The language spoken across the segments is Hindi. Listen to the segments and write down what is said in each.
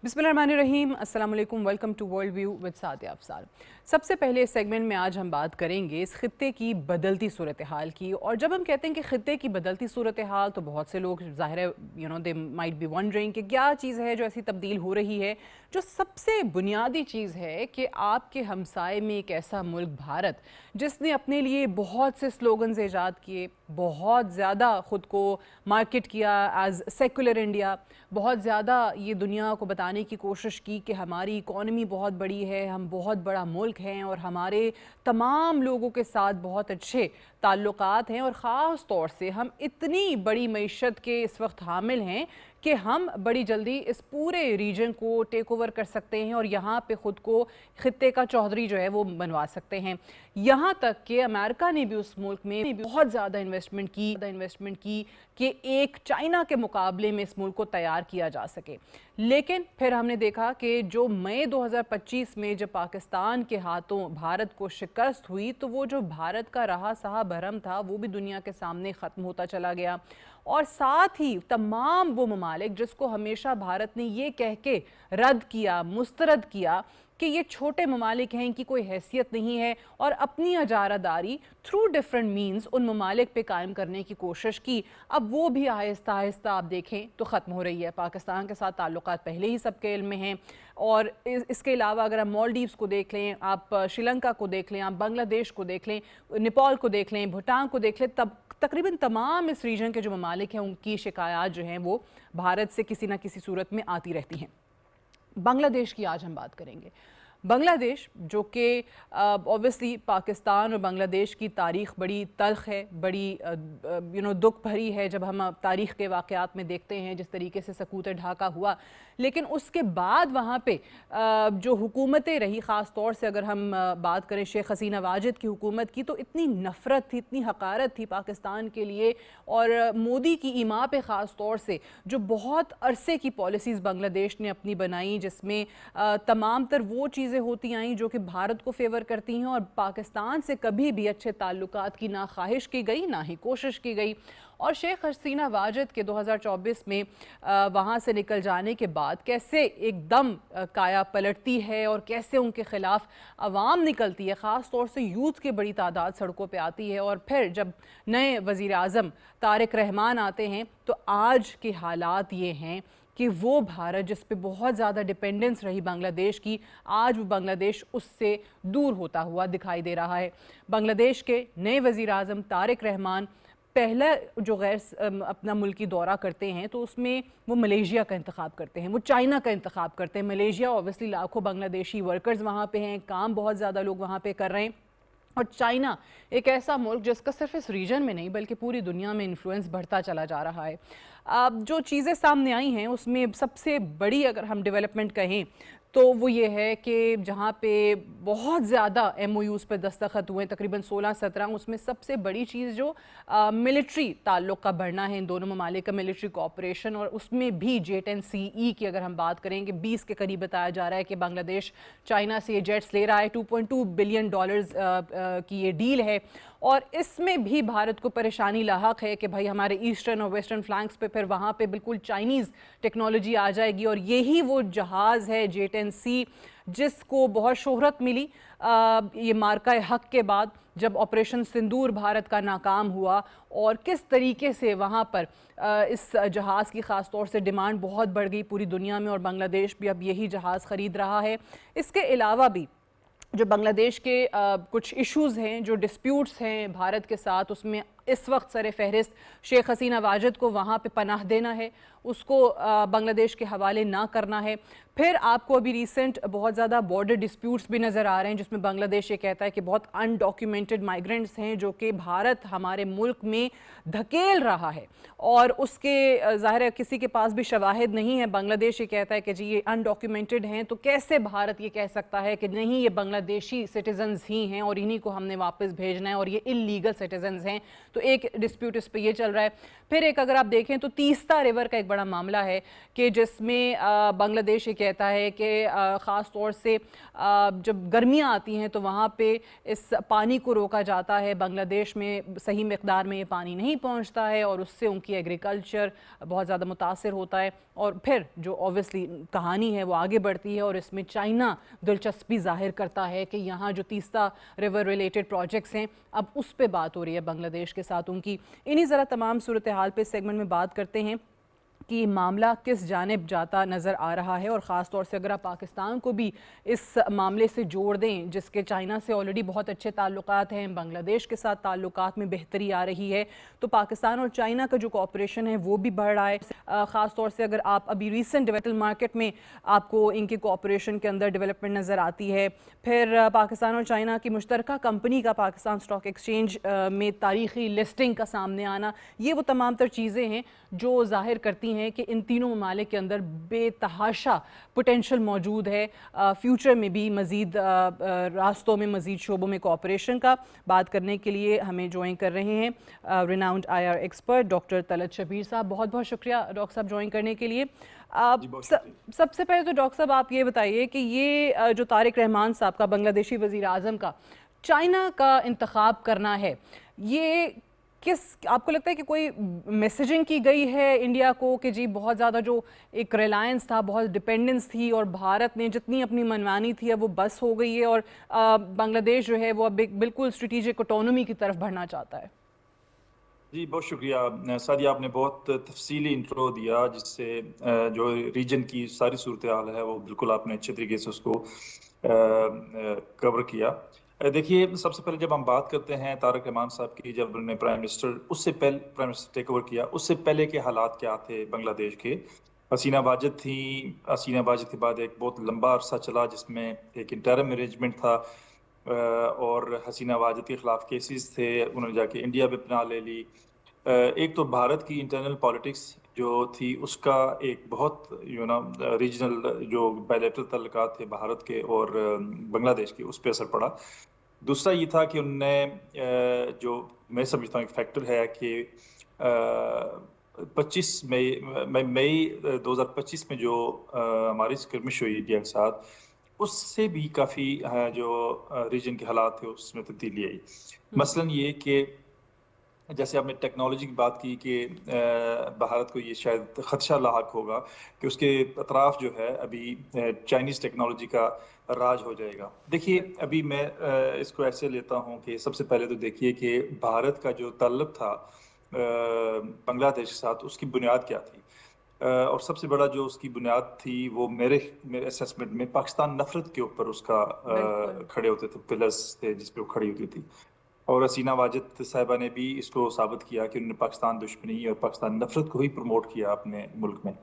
बिस्मिल्लाहिर्रहमानिर्रहीम, अस्सलाम वालेकुम, welcome to world view with Sadia Afsar. सबसे पहले इस सेगमेंट में आज हम बात करेंगे इस खित्ते की बदलती सूरत हाल की। और जब हम कहते हैं कि खित्ते की बदलती सूरत हाल, तो बहुत से लोग ज़ाहिर है दे माइट बी वंडरिंग कि क्या चीज़ है जो ऐसी तब्दील हो रही है। जो सबसे बुनियादी चीज़ है कि आपके हमसाए में एक ऐसा मुल्क भारत, जिसने अपने लिए बहुत से स्लोगन्स ईजाद किए, बहुत ज़्यादा ख़ुद को मार्केट किया एज सेकुलर इंडिया, बहुत ज़्यादा ये दुनिया को बताने की कोशिश की कि हमारी इकॉनमी बहुत बड़ी है, हम बहुत बड़ा मुल्क हैं और हमारे तमाम लोगों के साथ बहुत अच्छे ताल्लुकात हैं। और ख़ास तौर से हम इतनी बड़ी मईशत के इस वक्त हामिल हैं कि हम बड़ी जल्दी इस पूरे रीजन को टेक ओवर कर सकते हैं और यहाँ पे ख़ुद को खित्ते का चौधरी जो है वो बनवा सकते हैं। यहाँ तक कि अमेरिका ने भी उस मुल्क में बहुत ज़्यादा इन्वेस्टमेंट की कि एक चाइना के मुकाबले में इस मुल्क को तैयार किया जा सके। लेकिन फिर हमने देखा कि जो मई 2025 में जब पाकिस्तान के हाथों भारत को शिकस्त हुई, तो वो जो भारत का रहा सहा भरम था वो भी दुनिया के सामने ख़त्म होता चला गया। और साथ ही तमाम वो ममालिक जिसको हमेशा भारत ने ये कह के रद्द किया, मुस्तरद किया कि ये छोटे ममालिक हैं, इनकी कोई हैसियत नहीं है, और अपनी अजारादारी थ्रू डिफरेंट मीन्स उन ममालिक पे कायम करने की कोशिश की। अब वो भी आहिस्ता आहिस्ता आप देखें तो ख़त्म हो रही है। पाकिस्तान के साथ ताल्लुकात पहले ही सबके इल्म में हैं। और इसके अलावा अगर आप मालदीव्स को देख लें, आप श्रीलंका को देख लें, आप बांग्लादेश को देख लें, नेपाल को देख लें, भूटान को देख लें, तब तकरीबन तमाम इस रीजन के जो ममालिक हैं उनकी शिकायत जो हैं वो भारत से किसी न किसी सूरत में आती रहती हैं। बांग्लादेश की आज हम बात करेंगे। बांग्लादेश जो कि ऑब्वियसली पाकिस्तान और बांग्लादेश की तारीख़ बड़ी तल्ख़ है, बड़ी दुख भरी है जब हम तारीख़ के वाक़यात में देखते हैं जिस तरीके से सकूत ढाका हुआ। लेकिन उसके बाद वहाँ पे जो हुकूमतें रही, ख़ास तौर से अगर हम बात करें शेख हसीना वाजिद की हुकूमत की, तो इतनी नफ़रत थी, इतनी हक़ारत थी पाकिस्तान के लिए। और मोदी की ईमा पे ख़ास तौर से जो बहुत अरसे की पॉलिसीज़ बांग्लादेश ने अपनी बनाई, जिसमें तमाम तर वो चीज़ें होती आई जो कि भारत को फेवर करती हैं, और पाकिस्तान से कभी भी अच्छे ताल्लुकात की ना ख्वाहिश की गई, ना ही कोशिश की गई। और शेख हसीना वाजिद के 2024 में वहाँ से निकल जाने के बाद कैसे एकदम काया पलटती है और कैसे उनके ख़िलाफ़ अवाम निकलती है, ख़ास तौर से यूथ की बड़ी तादाद सड़कों पे आती है। और फिर जब नए वज़ीर आज़म तारिक रहमान आते हैं, तो आज के हालात ये हैं कि वो भारत जिस पे बहुत ज़्यादा डिपेंडेंस रही बांग्लादेश की, आज वो बांग्लादेश उससे दूर होता हुआ दिखाई दे रहा है। बांग्लादेश के नए वज़ीर आज़म तारिक रहमान पहला जो गैर अपना मुल्की दौरा करते हैं, तो उसमें वो मलेशिया का इंतखाब करते हैं, वो चाइना का इंतखाब करते हैं। मलेशिया ऑब्वियसली लाखों बांग्लादेशी वर्कर्स वहाँ पे हैं, काम बहुत ज़्यादा लोग वहाँ पे कर रहे हैं। और चाइना एक ऐसा मुल्क जिसका सिर्फ इस रीजन में नहीं बल्कि पूरी दुनिया में इन्फ्लुएंस बढ़ता चला जा रहा है। अब जो चीज़ें सामने आई हैं उसमें सबसे बड़ी अगर हम डेवलपमेंट कहें तो वो ये है कि जहाँ पे बहुत ज़्यादा MOUs पर दस्तखत हुए, तकरीबन 16-17, उसमें सबसे बड़ी चीज़ जो मिलिट्री ताल्लुक़ का बढ़ना है इन दोनों ममालिक का, मिलिट्री कोऑपरेशन। और उसमें भी J10CE की अगर हम बात करें कि 20 के करीब बताया जा रहा है कि बांग्लादेश चाइना से ये जेट्स ले रहा है, $2.2 बिलियन की ये डील है। और इसमें भी भारत को परेशानी लाहक है कि भाई हमारे ईस्टर्न और वेस्टर्न फ्लैंक्स पे फिर वहाँ पे बिल्कुल चाइनीज़ टेक्नोलॉजी आ जाएगी। और यही वो जहाज़ है J10C जिसको बहुत शोहरत मिली ये मार्का हक के बाद, जब ऑपरेशन सिंदूर भारत का नाकाम हुआ, और किस तरीके से वहाँ पर इस जहाज़ की ख़ास तौर से डिमांड बहुत बढ़ गई पूरी दुनिया में, और बांग्लादेश भी अब यही जहाज़ ख़रीद रहा है। इसके अलावा भी जो बांग्लादेश के कुछ इश्यूज़ हैं, जो डिस्प्यूट्स हैं भारत के साथ, उसमें इस वक्त सर फहरिस्त शेख हसीना वाजिद को वहाँ पे पनाह देना है, उसको बांग्लादेश के हवाले ना करना है। फिर आपको अभी रिसेंट बहुत ज़्यादा बॉर्डर डिस्प्यूट्स भी नज़र आ रहे हैं, जिसमें बांग्लादेश ये कहता है कि बहुत अनडॉक्यूमेंटेड माइग्रेंट्स हैं जो कि भारत हमारे मुल्क में धकेल रहा है, और उसके ज़ाहिर है किसी के पास भी शवाहिद नहीं है। बांग्लादेश ये कहता है कि जी ये अनडॉक्यूमेंटेड हैं, तो कैसे भारत ये कह सकता है कि नहीं ये बांग्लादेशी सिटीजन्स ही हैं और इन्हीं को हमने वापस भेजना है और ये इलीगल सिटीजन्स हैं। तो एक डिस्प्यूट इस पे ये चल रहा है। फिर एक अगर आप देखें तो तीस्ता रिवर का एक बड़ा मामला है कि जिसमें बांग्लादेश ये कहता है कि ख़ास तौर से जब गर्मियाँ आती हैं तो वहाँ पे इस पानी को रोका जाता है, बांग्लादेश में सही मिक़दार में ये पानी नहीं पहुँचता है और उससे उनकी एग्रीकल्चर बहुत ज़्यादा मुतासर होता है। और फिर जो ऑब्वियसली कहानी है वो आगे बढ़ती है और इसमें चाइना दिलचस्पी जाहिर करता है कि यहाँ जो तीस्ता रिवर रिलेटेड प्रोजेक्ट्स हैं अब उस पर बात हो रही है बांग्लादेश के साथ उनकी। इन्हीं ज़रा तमाम सूरत हाल पे सेगमेंट में बात करते हैं कि मामला किस जानिब जाता नज़र आ रहा है और ख़ास तौर से अगर आप पाकिस्तान को भी इस मामले से जोड़ दें, जिसके चाइना से ऑलरेडी बहुत अच्छे ताल्लुकात हैं, बांग्लादेश के साथ ताल्लुकात में बेहतरी आ रही है, तो पाकिस्तान और चाइना का जो कोऑपरेशन है वो भी बढ़ रहा है। ख़ास तौर से अगर आप अभी रिसेंट डेवलपमेंट मार्केट में आपको इनके कोऑपरेशन के अंदर डेवलपमेंट नज़र आती है। फिर पाकिस्तान और चाइना की मुश्तरका कंपनी का पाकिस्तान स्टॉक एक्सचेंज में तारीख़ी लिस्टिंग का सामने आना, ये वो तमाम तर चीज़ें हैं जो जाहिर करती हैं कि इन तीनों ममालिक के अंदर बेतहाशा पोटेंशल मौजूद है फ्यूचर में भी मज़ीद रास्तों में, मज़ीद शोबों में कोऑपरेशन का। बात करने के लिए हमें ज्वाइन कर रहे हैं renowned IR expert doctor Talat Shabir sahab. बहुत बहुत शुक्रिया डॉक्टर साहब ज्वाइन करने के लिए। सबसे पहले तो डॉक्टर साहब आप ये बताइए कि ये जो तारिक रहमान साहब का, बांग्लादेशी वज़ीर आज़म का चाइना का इंतखाब करना है, ये किस आपको लगता है कि कोई मैसेजिंग की गई है इंडिया को कि जी बहुत ज़्यादा जो एक रिलायंस था, बहुत डिपेंडेंस थी और भारत ने जितनी अपनी मनमानी थी अब वो बस हो गई है और बांग्लादेश जो है वो अब एक बिल्कुल स्ट्रेटेजिक ऑटोनॉमी की तरफ बढ़ना चाहता है? जी, बहुत शुक्रिया सादिया, आपने बहुत तफसीली इंट्रो दिया जिससे जो रीजन की सारी सूरत हाल है वो बिल्कुल आपने अच्छे तरीके से उसको कवर किया। देखिए, सबसे पहले जब हम बात करते हैं तारक रहमान साहब की, जब उन्होंने प्राइम मिनिस्टर टेक ओवर किया, उससे पहले के हालात क्या थे बांग्लादेश के। हसीना वाजिद थी। हसीना वाजिद के बाद एक बहुत लंबा अरसा चला जिसमें एक इंटरिम अरेंजमेंट था और हसीना वाजिद के खिलाफ केसेस थे, उन्होंने जाके इंडिया में पनाह ले ली। एक तो भारत की इंटरनल पॉलिटिक्स जो थी उसका एक बहुत रीजनल जो बायलैटरल ताल्लुकात थे भारत के और बांग्लादेश के, उस पर असर पड़ा। दूसरा ये था कि उनने जो मैं समझता हूँ एक फैक्टर है कि 2025 में जो हमारी स्किर्मिश हुई इंडिया के साथ, उससे भी काफ़ी जो रीजन के हालात थे उसमें तब्दीली आई। मसलन ये कि जैसे आपने टेक्नोलॉजी की बात की कि भारत को ये शायद खदशा लाहक होगा कि उसके अतराफ जो है अभी चाइनीज़ टेक्नोलॉजी का राज हो जाएगा। देखिए, अभी मैं इसको ऐसे लेता हूँ कि सबसे पहले तो देखिए कि भारत का जो ताल्लुक था बांग्लादेश के साथ, उसकी बुनियाद क्या थी। और सबसे बड़ा जो उसकी बुनियाद थी वो मेरे असेसमेंट में पाकिस्तान नफरत के ऊपर उसका खड़े होते थे, पिलर्स थे जिस पे वो खड़ी होती थी। और हसीना वाजिद साहिबा ने भी इसको साबित किया कि उन्होंने पाकिस्तान दुश्मनी और पाकिस्तान नफरत को ही प्रमोट किया अपने मुल्क में।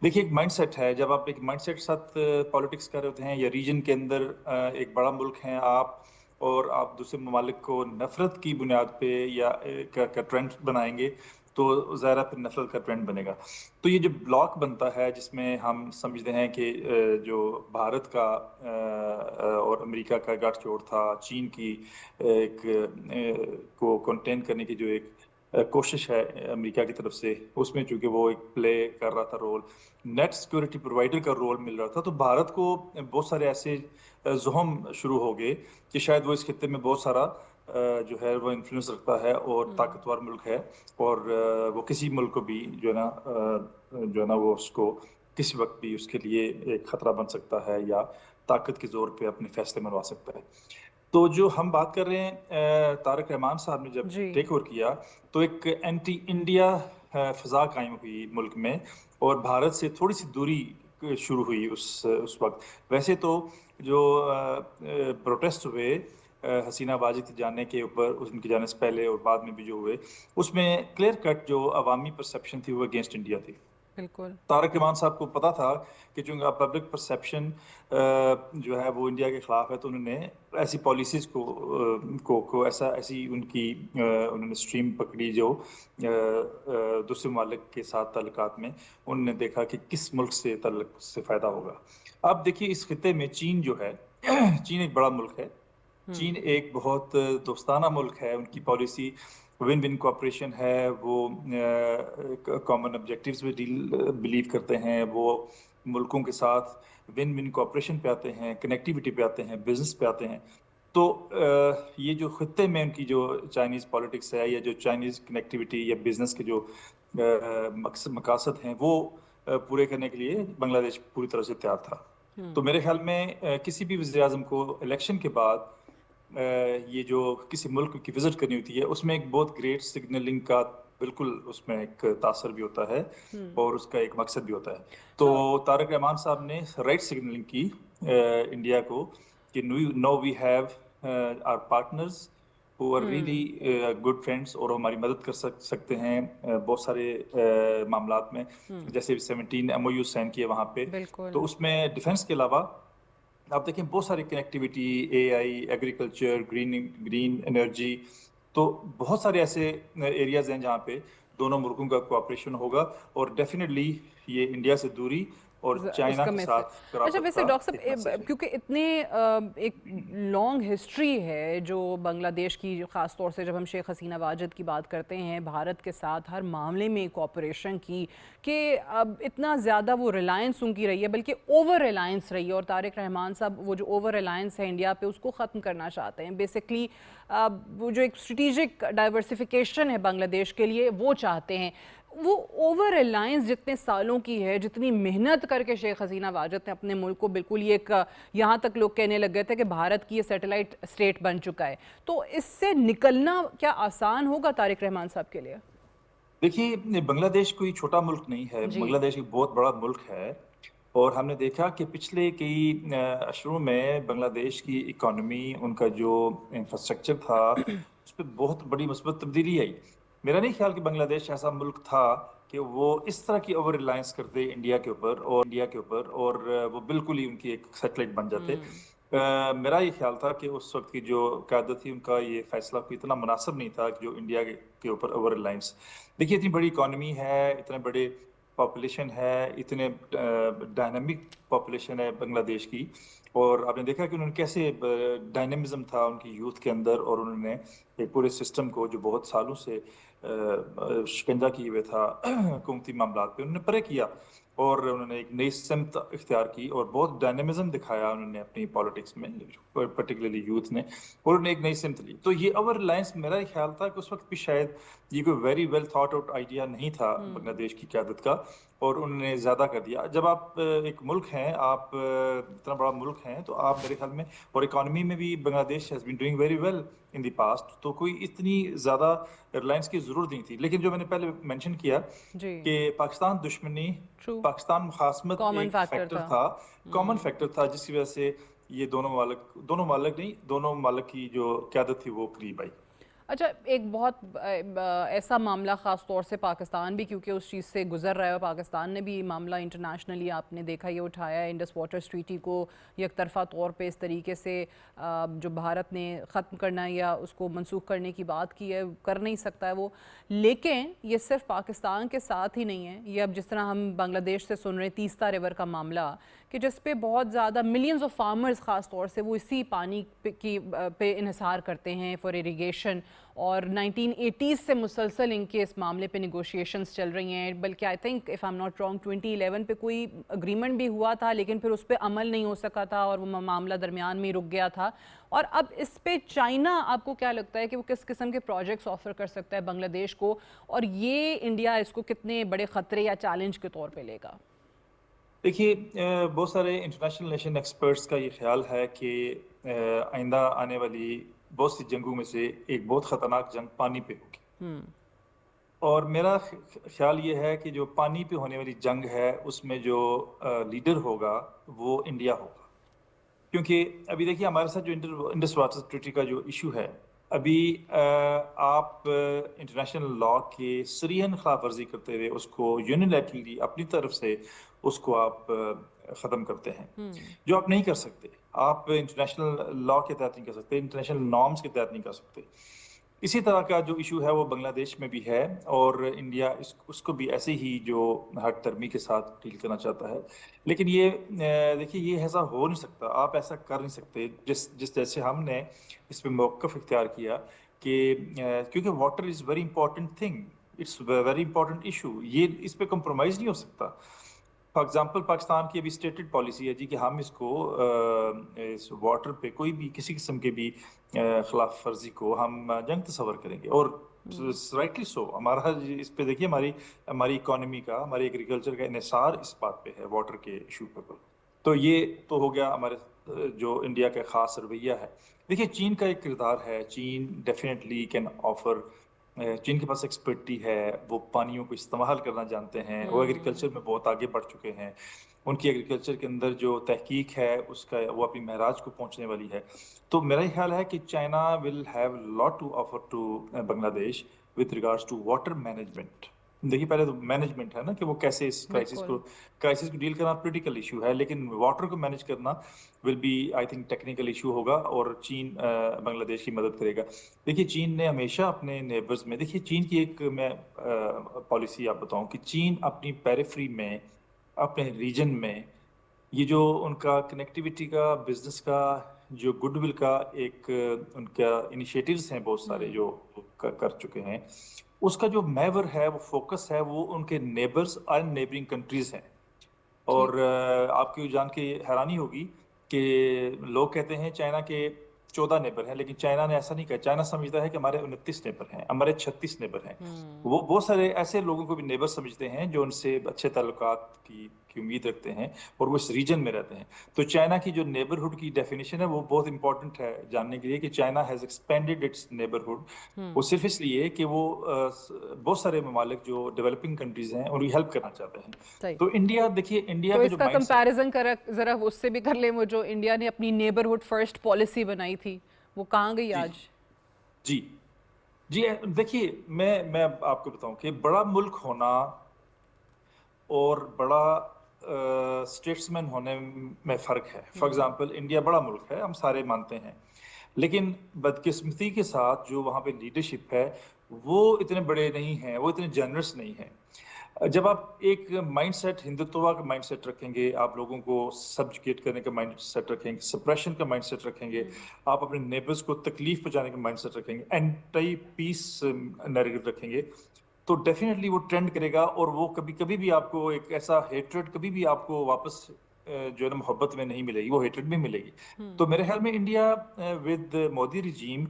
देखिए, एक माइंडसेट है, जब आप एक माइंडसेट के साथ पॉलिटिक्स कर रहे होते हैं या रीजन के अंदर एक बड़ा मुल्क है आप, और आप दूसरे ममालिक को नफरत की बुनियाद पे या का ट्रेंड बनाएंगे तो ज़ाहिर फिर नफरत का ट्रेंड बनेगा। तो ये जो ब्लॉक बनता है जिसमें हम समझते हैं कि जो भारत का और अमेरिका का गठजोड़ था, चीन की को कंटेन करने की जो एक कोशिश है अमेरिका की तरफ से, उसमें चूंकि वो एक प्ले कर रहा था रोल, नेट सिक्योरिटी प्रोवाइडर का रोल मिल रहा था, तो भारत को बहुत सारे ऐसे जोहम शुरू हो गए कि शायद वो इस खित्ते में बहुत सारा जो है वो इन्फ्लुएंस रखता है और ताकतवर मुल्क है, और वो किसी मुल्क को भी जो है ना वो उसको किसी वक्त भी उसके लिए एक खतरा बन सकता है या ताकत के जोर पे अपने फैसले मनवा सकता है। तो जो हम बात कर रहे हैं, तारक रहमान साहब ने जब टेक ओवर किया तो एक एंटी इंडिया फिजा कायम हुई मुल्क में और भारत से थोड़ी सी दूरी शुरू हुई उस वक्त। वैसे तो जो प्रोटेस्ट हुए हसीना वाजिद जाने के ऊपर, उनके जाने से पहले और बाद में भी जो हुए, उसमें क्लियर कट जो अवामी परसेप्शन थी वो अगेंस्ट इंडिया थी। बिल्कुल। तारक रहमान साहब को पता था कि चूंकि पब्लिक परसेप्शन जो है वो इंडिया के खिलाफ है, तो उन्होंने ऐसी पॉलिसीज को ऐसी उनकी उन्होंने स्ट्रीम पकड़ी जो दूसरे ममालिक के साथ ताल्लुकात में उन्होंने देखा कि किस मुल्क से ताल्लुक से फ़ायदा होगा। अब देखिए, इस खित्ते में चीन जो है चीन एक बड़ा मुल्क है, चीन एक बहुत दोस्ताना मुल्क है, उनकी पॉलिसी विन विन कोऑपरेशन है, वो कॉमन ऑब्जेक्टिव्स में डील बिलीव करते हैं, वो मुल्कों के साथ विन विन कोऑपरेशन पे आते हैं, कनेक्टिविटी पे आते हैं, बिजनेस पे आते हैं। तो ये जो खत्ते में उनकी जो चाइनीज़ पॉलिटिक्स है या जो चाइनीज़ कनेक्टिविटी या बिजनेस के जो मकासद हैं वो पूरे करने के लिए बांग्लादेश पूरी तरह से तैयार था। तो मेरे ख्याल में किसी भी वज़ीर आज़म को इलेक्शन के बाद ये जो किसी मुल्क की विजिट करनी होती है उसमें एक बहुत ग्रेट सिग्नलिंग का बिल्कुल उसमें एक तासर भी होता है और उसका एक मकसद भी होता है। तो तारक रहमान साहब ने राइट सिग्नलिंग की इंडिया को कि no we have our partners who are really good friends और हमारी मदद कर सकते हैं बहुत सारे मामलात में। जैसे 17 MOU साइन किए वहाँ पे, तो उसमें डिफेंस के अलावा आप देखें बहुत सारी connectivity, AI, agriculture, green energy, तो बहुत सारे ऐसे एरियाज हैं जहाँ पे दोनों मुल्कों का कोऑपरेशन होगा और डेफिनेटली ये इंडिया से दूरी और चाइना उसका के मैसेज। साथ अच्छा, करावत वैसे का डॉक्टर एक साहब, मैसेज है। क्योंकि इतने एक लॉन्ग हिस्ट्री है जो बांग्लादेश की, ख़ास तौर से जब हम शेख हसीना वाजिद की बात करते हैं, भारत के साथ हर मामले में कोऑपरेशन की, कि अब इतना ज़्यादा वो रिलायंस उनकी रही है, बल्कि ओवर रिलायंस रही है। और तारिक रहमान साहब वो जो ओवर रिलायंस है इंडिया पे उसको ख़त्म करना चाहते हैं। बेसिकली वो जो एक स्ट्रेटिजिक डाइवर्सिफिकेशन है बांग्लादेश के लिए वो चाहते हैं। वो ओवर रिलायंस जितने सालों की है, जितनी मेहनत करके शेख हसीना वाजिद ने अपने मुल्क को बिल्कुल ये एक, यहाँ तक लोग कहने लग गए थे कि भारत की ये सैटेलाइट स्टेट बन चुका है, तो इससे निकलना क्या आसान होगा तारिक रहमान साहब के लिए? देखिए, बांग्लादेश कोई छोटा मुल्क नहीं है, जी। बांग्लादेश एक बहुत बड़ा मुल्क है और हमने देखा कि पिछले कई अशरों में बांग्लादेश की इकोनॉमी, उनका जो इंफ्रास्ट्रक्चर था, उस पर बहुत बड़ी मुस्बत तब्दीली आई। मेरा नहीं ख्याल कि बांग्लादेश ऐसा मुल्क था कि वो इस तरह की ओवर रिलायंस करते इंडिया के ऊपर और वो बिल्कुल ही उनकी एक सैटेलाइट बन जाते। मेरा ये ख्याल था कि उस वक्त की जो क़यादत थी उनका ये फैसला कोई इतना मुनासिब नहीं था कि जो इंडिया के ऊपर ओवर रिलायंस। देखिए, इतनी बड़ी इकॉनमी है, इतने बड़े पॉपुलेशन है, इतने डायनामिक पॉपुलेशन है बांग्लादेश की और आपने देखा कि उन्होंने कैसे डायनामिज्म था उनकी यूथ के अंदर और उन्होंने एक पूरे सिस्टम को जो बहुत सालों से शिकंजा किए हुए था हुकूमती मामलात पे, उन्होंने परे किया और उन्होंने एक नई सिमत इख्तियार की और बहुत डायनामिज्म दिखाया उन्होंने अपनी पॉलिटिक्स में, पर्टिकुलरली यूथ ने, और उन्होंने एक नई सिमत ली। तो ये ओवर रिलायंस, मेरा ख्याल था कि उस वक्त भी शायद ये कोई very well thought out idea नहीं था बांग्लादेश की क़यादत का और उन्होंने ज़्यादा कर दिया। जब आप एक मुल्क हैं, आप इतना बड़ा मुल्क हैं, तो आप मेरे ख्याल में, और इकॉनमी में भी Bangladesh has been doing very well in the past, तो कोई इतनी ज़्यादा रिलायंस की ज़रूरत नहीं थी। लेकिन जो मैंने पहले मेंशन किया जी। कि पाकिस्तान दुश्मनी, ट्रू। पाकिस्तान मुखासमत कॉमन एक फैक्टर फैक्टर था। था, कॉमन फैक्टर था, जिसकी वजह से ये दोनों मालिक नहीं, दोनों मालिक की जो क़यादत थी वो करीब आई। अच्छा, एक बहुत ऐसा मामला ख़ास तौर से पाकिस्तान भी क्योंकि उस चीज़ से गुजर रहा है, पाकिस्तान ने भी मामला इंटरनेशनली आपने देखा ये उठाया है, इंडस वाटर ट्रीटी को एक तरफ़ा तौर पे इस तरीके से जो भारत ने ख़त्म करना या उसको मनसूख करने की बात की है, कर नहीं सकता है वो। लेकिन ये सिर्फ पाकिस्तान के साथ ही नहीं है, ये अब जिस तरह हम बांग्लादेश से सुन रहे हैं तीस्ता रिवर का मामला, कि जिस पे बहुत ज़्यादा मिलियंस ऑफ फार्मर्स ख़ास तौर से वो इसी पानी पे इन्हिसार करते हैं फॉर इरिगेशन, और 1980s से मुसलसल इनके इस मामले पे निगोशिएशंस चल रही हैं। बल्कि I think if I am not wrong 2011 पे कोई अग्रीमेंट भी हुआ था, लेकिन फिर उस पर अमल नहीं हो सका था और वो मामला दरमियान में ही रुक गया था। और अब इस पे चाइना, आपको क्या लगता है कि वो किस किस्म के प्रोजेक्ट्स ऑफर कर सकता है बांग्लादेश को, और ये इंडिया इसको कितने बड़े ख़तरे या चैलेंज के तौर पर लेगा? देखिए, बहुत सारे इंटरनेशनल नेशन एक्सपर्ट्स का ये ख्याल है कि आइंदा आने वाली बहुत सी जंगों में से एक बहुत ख़तरनाक जंग पानी पे होगी और मेरा ख्याल ये है कि जो पानी पे होने वाली जंग है उसमें जो लीडर होगा वो इंडिया होगा, क्योंकि अभी देखिए हमारे साथ जो इंडस वाटर ट्रीटी का जो इशू है, अभी आप इंटरनेशनल लॉ के सरीहन खिलाफ वर्जी करते हुए उसको यूनिलैटरली अपनी तरफ से उसको आप ख़त्म करते हैं, जो आप नहीं कर सकते। आप इंटरनेशनल लॉ के तहत नहीं कर सकते, इंटरनेशनल नॉर्म्स के तहत नहीं कर सकते। इसी तरह का जो इशू है वो बांग्लादेश में भी है और इंडिया उसको भी ऐसे ही जो हट धर्मी के साथ डील करना चाहता है। लेकिन ये देखिए, ये ऐसा हो नहीं सकता, आप ऐसा कर नहीं सकते जिस जिस जैसे हमने इस पे मौक़िफ़ इख्तियार किया। कि क्योंकि water is very important thing, it's very important issue, ये इस पे कम्प्रोमाइज़ नहीं हो सकता। फॉर एग्जांपल पाकिस्तान की अभी स्टेटेड पॉलिसी है जी कि हम इसको इस वाटर पे कोई भी किसी किस्म के भी खिलाफ वर्जी को हम जंग तस्वर करेंगे, और राइटली सो। हमारा इस पे देखिए, हमारी हमारी इकोनॉमी का, हमारी एग्रीकल्चर का इन्हिसार इस बात पे है, वाटर के इशू पे। तो ये तो हो गया हमारे जो इंडिया का ख़ास रवैया है। देखिए चीन का एक किरदार है, चीन डेफिनेटली कैन ऑफर, चीन के पास एक्सपर्टी है, वो पानियों को इस्तेमाल करना जानते हैं, वो एग्रीकल्चर में बहुत आगे बढ़ चुके हैं, उनकी एग्रीकल्चर के अंदर जो तहकीक है उसका वो अपनी महराज को पहुंचने वाली है। तो मेरा ख्याल है कि China will have lot to offer to Bangladesh with regards to water management. देखिए पहले तो मैनेजमेंट है ना, कि वो कैसे इस बिल्कुल। क्राइसिस को डील करना पोलिटिकल इशू है, लेकिन वाटर को मैनेज करना will be I think technical issue होगा, और चीन बांग्लादेश की मदद करेगा। देखिए चीन ने हमेशा अपने नेबर्स में, देखिए चीन की एक मैं पॉलिसी आप बताऊं कि चीन अपनी पेरिफेरी में, अपने रीजन में, ये जो उनका कनेक्टिविटी का, बिजनेस का, जो गुडविल का एक उनका इनिशिएटिव्स हैं बहुत सारे जो कर चुके हैं, उसका जो मैवर है, वो फोकस है, वो उनके नेबर्स और नेबरिंग कंट्रीज हैं। ठीक। और आपकी जान के हैरानी होगी कि लोग कहते हैं चाइना के 14 नेबर हैं, लेकिन चाइना ने ऐसा नहीं कहा। चाइना समझता है कि हमारे 29 नेबर हैं, हमारे 36 नेबर हैं। वो बहुत सारे ऐसे लोगों को भी नेबर समझते हैं जो उनसे अच्छे ताल्लुकात की उम्मीद रखते हैं, और वो इस रीजन में रहते हैं। तो चाइना की जो नेबरहुड की डेफिनेशन है वो बहुत इंपॉर्टेंट है जानने के लिए, कि China has expanded it's neighbourhood. वो सिर्फ इसलिए कि वो बहुत सारे ममालिक जो डेवलपिंग कंट्रीज हैं उनकी हेल्प करना चाहते हैं। सही। तो इंडिया, देखिए इंडिया तो का जो इसका माइंडसेट, कंपैरिजन कर जरा उससे भी कर ले, वो जो इंडिया ने अपनी नेबरहुड फर्स्ट पॉलिसी बनाई थी, वो कहाँ गई जी आज? जी जी, देखिए मैं आपको बताऊं कि बड़ा मुल्क होना और बड़ा स्टेट्समैन होने में फ़र्क है। फॉर एग्जांपल इंडिया बड़ा मुल्क है, हम सारे मानते हैं, लेकिन बदकिस्मती के साथ जो वहाँ पे लीडरशिप है वो इतने बड़े नहीं हैं, वो इतने जनरस नहीं हैं। जब आप एक माइंडसेट, हिंदुत्व का माइंडसेट रखेंगे, आप लोगों को सब्जुकेट करने का माइंडसेट रखेंगे, सप्रेशन का माइंडसेट रखेंगे, आप अपने नेबर्स को तकलीफ पहुंचाने का माइंडसेट रखेंगे, एंटी पीस नैरेटिव रखेंगे, तो डेफिनेटली वो ट्रेंड करेगा, और वो कभी कभी भी आपको एक ऐसा हेट्रेड कभी भी आपको वापस जो है ना मोहब्बत में नहीं मिलेगी, वो हेट्रेड में मिलेगी। तो मेरे ख्याल में इंडिया विद मोदी रिजीम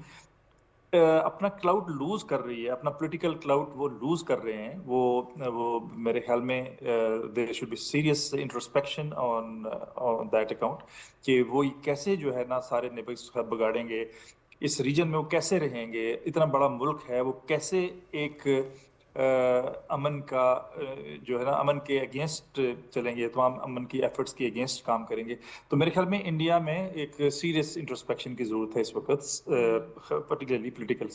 अपना क्लाउड लूज कर रही है, अपना पॉलिटिकल क्लाउड वो लूज कर रहे हैं। वो मेरे ख्याल में there should be serious introspection on on that account, कि वो कैसे जो है ना सारे नेबर्स बिगाड़ेंगे, इस रीजन में वो कैसे रहेंगे, इतना बड़ा मुल्क है, वो कैसे एक अमन का जो है ना अमन के अगेंस्ट चलेंगे, तमाम अमन की एफर्ट्स के अगेंस्ट काम करेंगे। तो मेरे ख्याल में इंडिया में एक सीरियस इंट्रोस्पेक्शन की ज़रूरत है इस वक्त, पर्टिकुलरली पॉलिटिकल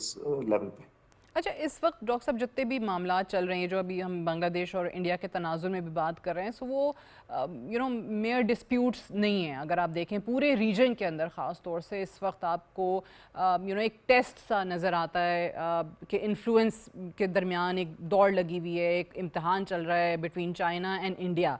लेवल पे। अच्छा, इस वक्त डॉक्टर साहब जितने भी मामला चल रहे हैं, जो अभी हम बांग्लादेश और इंडिया के तनाजुर में भी बात कर रहे हैं, सो वो मेयर डिस्प्यूट्स नहीं है। अगर आप देखें पूरे रीजन के अंदर ख़ास तौर से इस वक्त आपको एक टेस्ट सा नज़र आता है कि इन्फ्लुएंस के दरमियान एक दौड़ लगी हुई है, एक इम्तहान चल रहा है between China and India.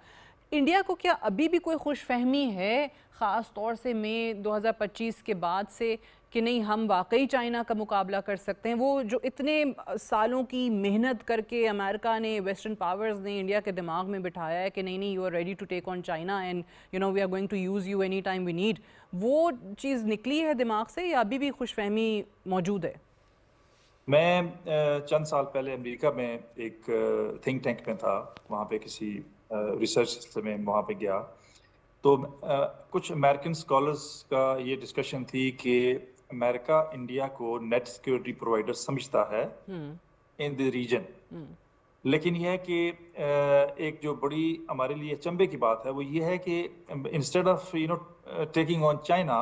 India को क्या अभी भी कोई खुशफहमी है, ख़ास तौर से मई 2025 के बाद से, कि नहीं हम वाकई चाइना का मुकाबला कर सकते हैं? वो जो इतने सालों की मेहनत करके अमेरिका ने, वेस्टर्न पावर्स ने इंडिया के दिमाग में बिठाया है कि नहीं नहीं, you are ready to take on China and we are going to use you any time we need, वो चीज़ निकली है दिमाग से या अभी भी खुशफहमी मौजूद है? मैं चंद साल पहले अमेरिका में एक थिंक टैंक में था, वहाँ पे किसी रिसर्च में वहाँ पे गया, तो कुछ अमेरिकन स्कॉलर्स का ये डिस्कशन थी कि अमेरिका इंडिया को नेट सिक्योरिटी प्रोवाइडर समझता है इन द रीजन, लेकिन यह है कि एक जो बड़ी हमारे लिए अचंभे की बात है वो ये है कि instead of taking on China,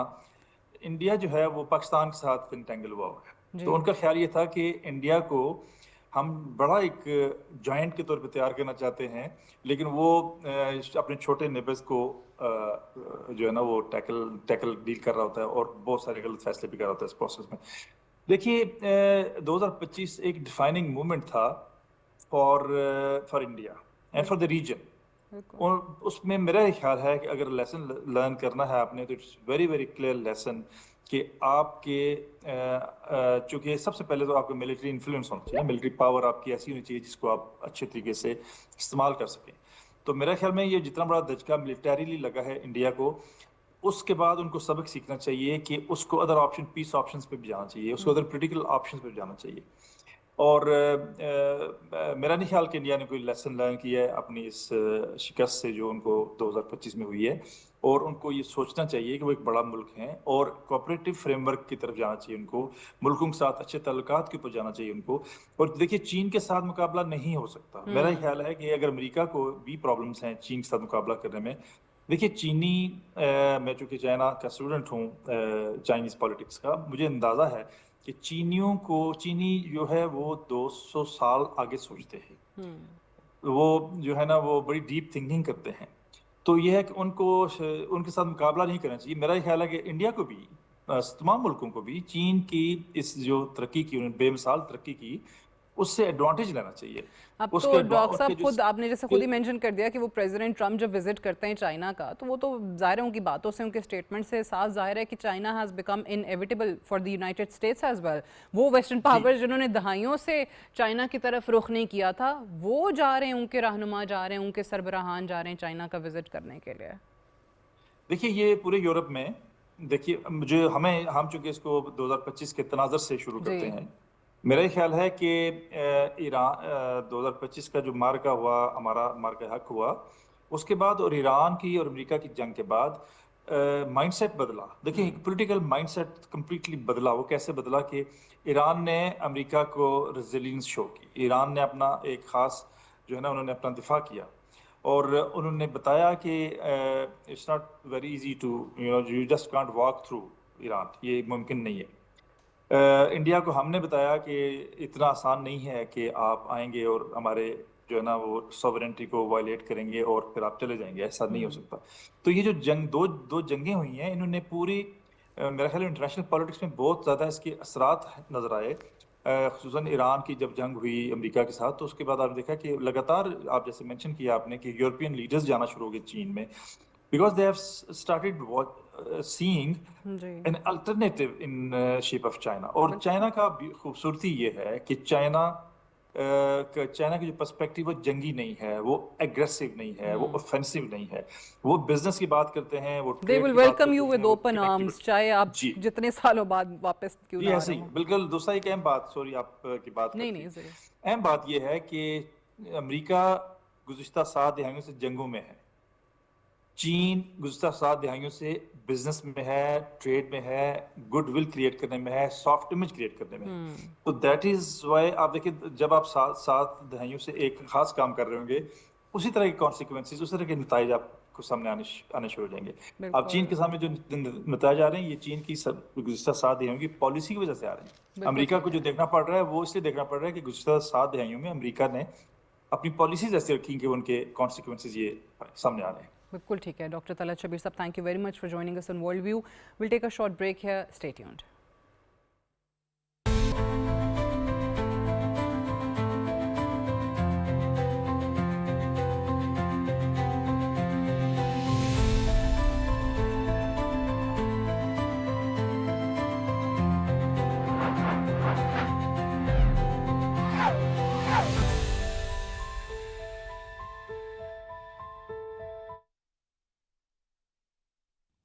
India जो है वो पाकिस्तान के साथ इंटेंगल हुआ हुआ है। तो जी। उनका ख्याल ये था कि इंडिया को हम बड़ा एक जॉइंट के तौर पे तैयार करना चाहते हैं, लेकिन वो अपने छोटे नेबर्स को जो है ना वो टैकल टैकल डील कर रहा होता है, और बहुत सारे गलत फैसले भी कर रहा होता है इस प्रोसेस में। देखिए 2025 एक डिफाइनिंग मोमेंट था for India and for the region, बिल्कुल। और उसमें मेरा ख्याल है कि अगर लेसन लर्न करना है आपने, तो it's very very clear lesson कि आपके चूंकि सबसे पहले तो आपका मिलिट्री इन्फ्लुएंस होना चाहिए, मिलिट्री पावर आपकी ऐसी होनी चाहिए जिसको आप अच्छे तरीके से इस्तेमाल कर सकें। तो मेरे ख्याल में ये जितना बड़ा दचका मिलिटरीली लगा है इंडिया को, उसके बाद उनको सबक सीखना चाहिए कि उसको अदर ऑप्शन, पीस ऑप्शंस पे भी जाना चाहिए, उसको अदर पोलिटिकल ऑप्शंस पे भी जाना चाहिए। और मेरा नहीं ख्याल कि इंडिया ने कोई लेसन लर्न किया है अपनी इस शिकस्त से जो उनको 2025 में हुई है, और उनको ये सोचना चाहिए कि वो एक बड़ा मुल्क है और कोऑपरेटिव फ्रेमवर्क की तरफ जाना चाहिए उनको, मुल्कों के साथ अच्छे ताल्लुकात के ऊपर जाना चाहिए उनको। और देखिए, चीन के साथ मुकाबला नहीं हो सकता। मेरा ये ख्याल है कि अगर अमेरिका को भी प्रॉब्लम्स हैं चीन के साथ मुकाबला करने में, देखिए चीनी मैं चूंकि चाइना का स्टूडेंट हूँ, चाइनीज़ पॉलिटिक्स का, मुझे अंदाज़ा है कि चीनी जो है वो 200 साल आगे सोचते हैं। वो जो है ना, वो बड़ी डीप थिंकिंग करते हैं। तो ये है कि उनको उनके साथ मुकाबला नहीं करना चाहिए। मेरा ख्याल है कि इंडिया को भी, तमाम मुल्कों को भी चीन की इस जो तरक्की की, उन्होंने बेमिसाल तरक्की की, उससे एडवांटेज लेना चाहिए। अब तो उसके डॉक्टर उसके साहब जो खुद आपने जैसे खुद ही मेंशन कर दिया कि वो प्रेसिडेंट ट्रम्प जब विजिट करते हैं चाइना का, तो वो तो ज़ाहिर है उनकी बातों से, उनके स्टेटमेंट से साफ ज़ाहिर है कि China has become inevitable for the United States as well. वो वेस्टर्न पावर्स जिन्होंने दहाइयों से चाइना की तरफ रुख नहीं किया था, वो जा रहे हैं, उनके रहनुमा जा रहे हैं, उनके सरबराहान जा रहे हैं चाइना का विजिट करने के लिए। देखिए, ये पूरे यूरोप में, देखिए मुझे हम चूंकि इसको 2025 के तनाज़र से शुरू जी। करते हैं। मेरा ये ख्याल है कि ईरान 2025 का जो मार्का हुआ, हमारा मार्का हक हुआ, उसके बाद और ईरान की और अमेरिका की जंग के बाद माइंडसेट बदला। देखिए, एक पॉलिटिकल माइंडसेट कंप्लीटली बदला। वो कैसे बदला कि ईरान ने अमेरिका को रेजिलियंस शो की, ईरान ने अपना एक ख़ास जो है ना, उन्होंने अपना दिफा किया, और उन्होंने बताया कि it's not very easy to, you just can't walk through Iran, ये मुमकिन नहीं है। इंडिया को हमने बताया कि इतना आसान नहीं है कि आप आएंगे और हमारे जो है ना वो सॉवरेनिटी को वायलेट करेंगे और फिर आप चले जाएंगे, ऐसा नहीं हो सकता। तो ये जो दो दो जंगें हुई हैं, इन्होंने पूरी मेरा ख्याल इंटरनेशनल पॉलिटिक्स में बहुत ज़्यादा इसके असरात नज़र आए। खुसूसन ईरान की जब जंग हुई अमेरिका के साथ, तो उसके बाद आपने देखा कि लगातार, आप जैसे मेंशन किया आपने, कि यूरोपियन लीडर्स जाना शुरू हो गए चीन में, because they have started seeing जी। An alternative in shape of China. और बिल्कुल। चाइना का खूबसूरती ये है कि चाइना की जो पर्सपेक्टिव, वो जंगी नहीं है, वो एग्रेसिव नहीं है, वो ऑफेंसिव नहीं है। वो बिजनेस की बात करते हैं, वो दे ट्रेड विल की बात वेलकम करते यू हैं, विद वो ओपन आर्म्स, कनेक्टिविटी। चाहे आप जी जितने सालों बाद वापस क्यों जी, ना आ ऐसे रहे ही हो। बिल्कुल। दूसरा एक अहम बात, सॉरी आप की बात नहीं कट गई। नहीं, ज़रूर। अहम बात यह है कि अमेरिका गुज़िश्ता 7 दहाइयों से जंगों में है, चीन गुज़िश्ता 7 दहाइयों से बिजनेस में है, ट्रेड में है, गुडविल क्रिएट करने में है, सॉफ्ट इमेज क्रिएट करने में है। तो दैट इज वाई आप देखिए, जब आप 7 दहाइयों से एक खास काम कर रहे होंगे, उसी तरह के कॉन्सिक्वेंसेज, उसी तरह के नतीजे आपको सामने आने शुरू हो जाएंगे। अब चीन बिल्कुल। के सामने जो नतीजे आ रहे हैं, ये चीन की गुज़िश्ता 7 दहाइयों की पॉलिसी की वजह से आ रहे हैं। बिल्कुल अमेरिका ठीक को जो है। देखना पड़ रहा है, वो इसलिए देखना पड़ रहा है कि गुज़िश्ता 7 दहाइयों में अमेरिका ने अपनी पॉलिसीज ऐसी रखी कि उनके कॉन्सिक्वेंसेज ये सामने आ रहे हैं। बिल्कुल ठीक है। डॉक्टर तलत शबीर साहब, thank you very much for joining us on world view. Will take a short break here, stay tuned.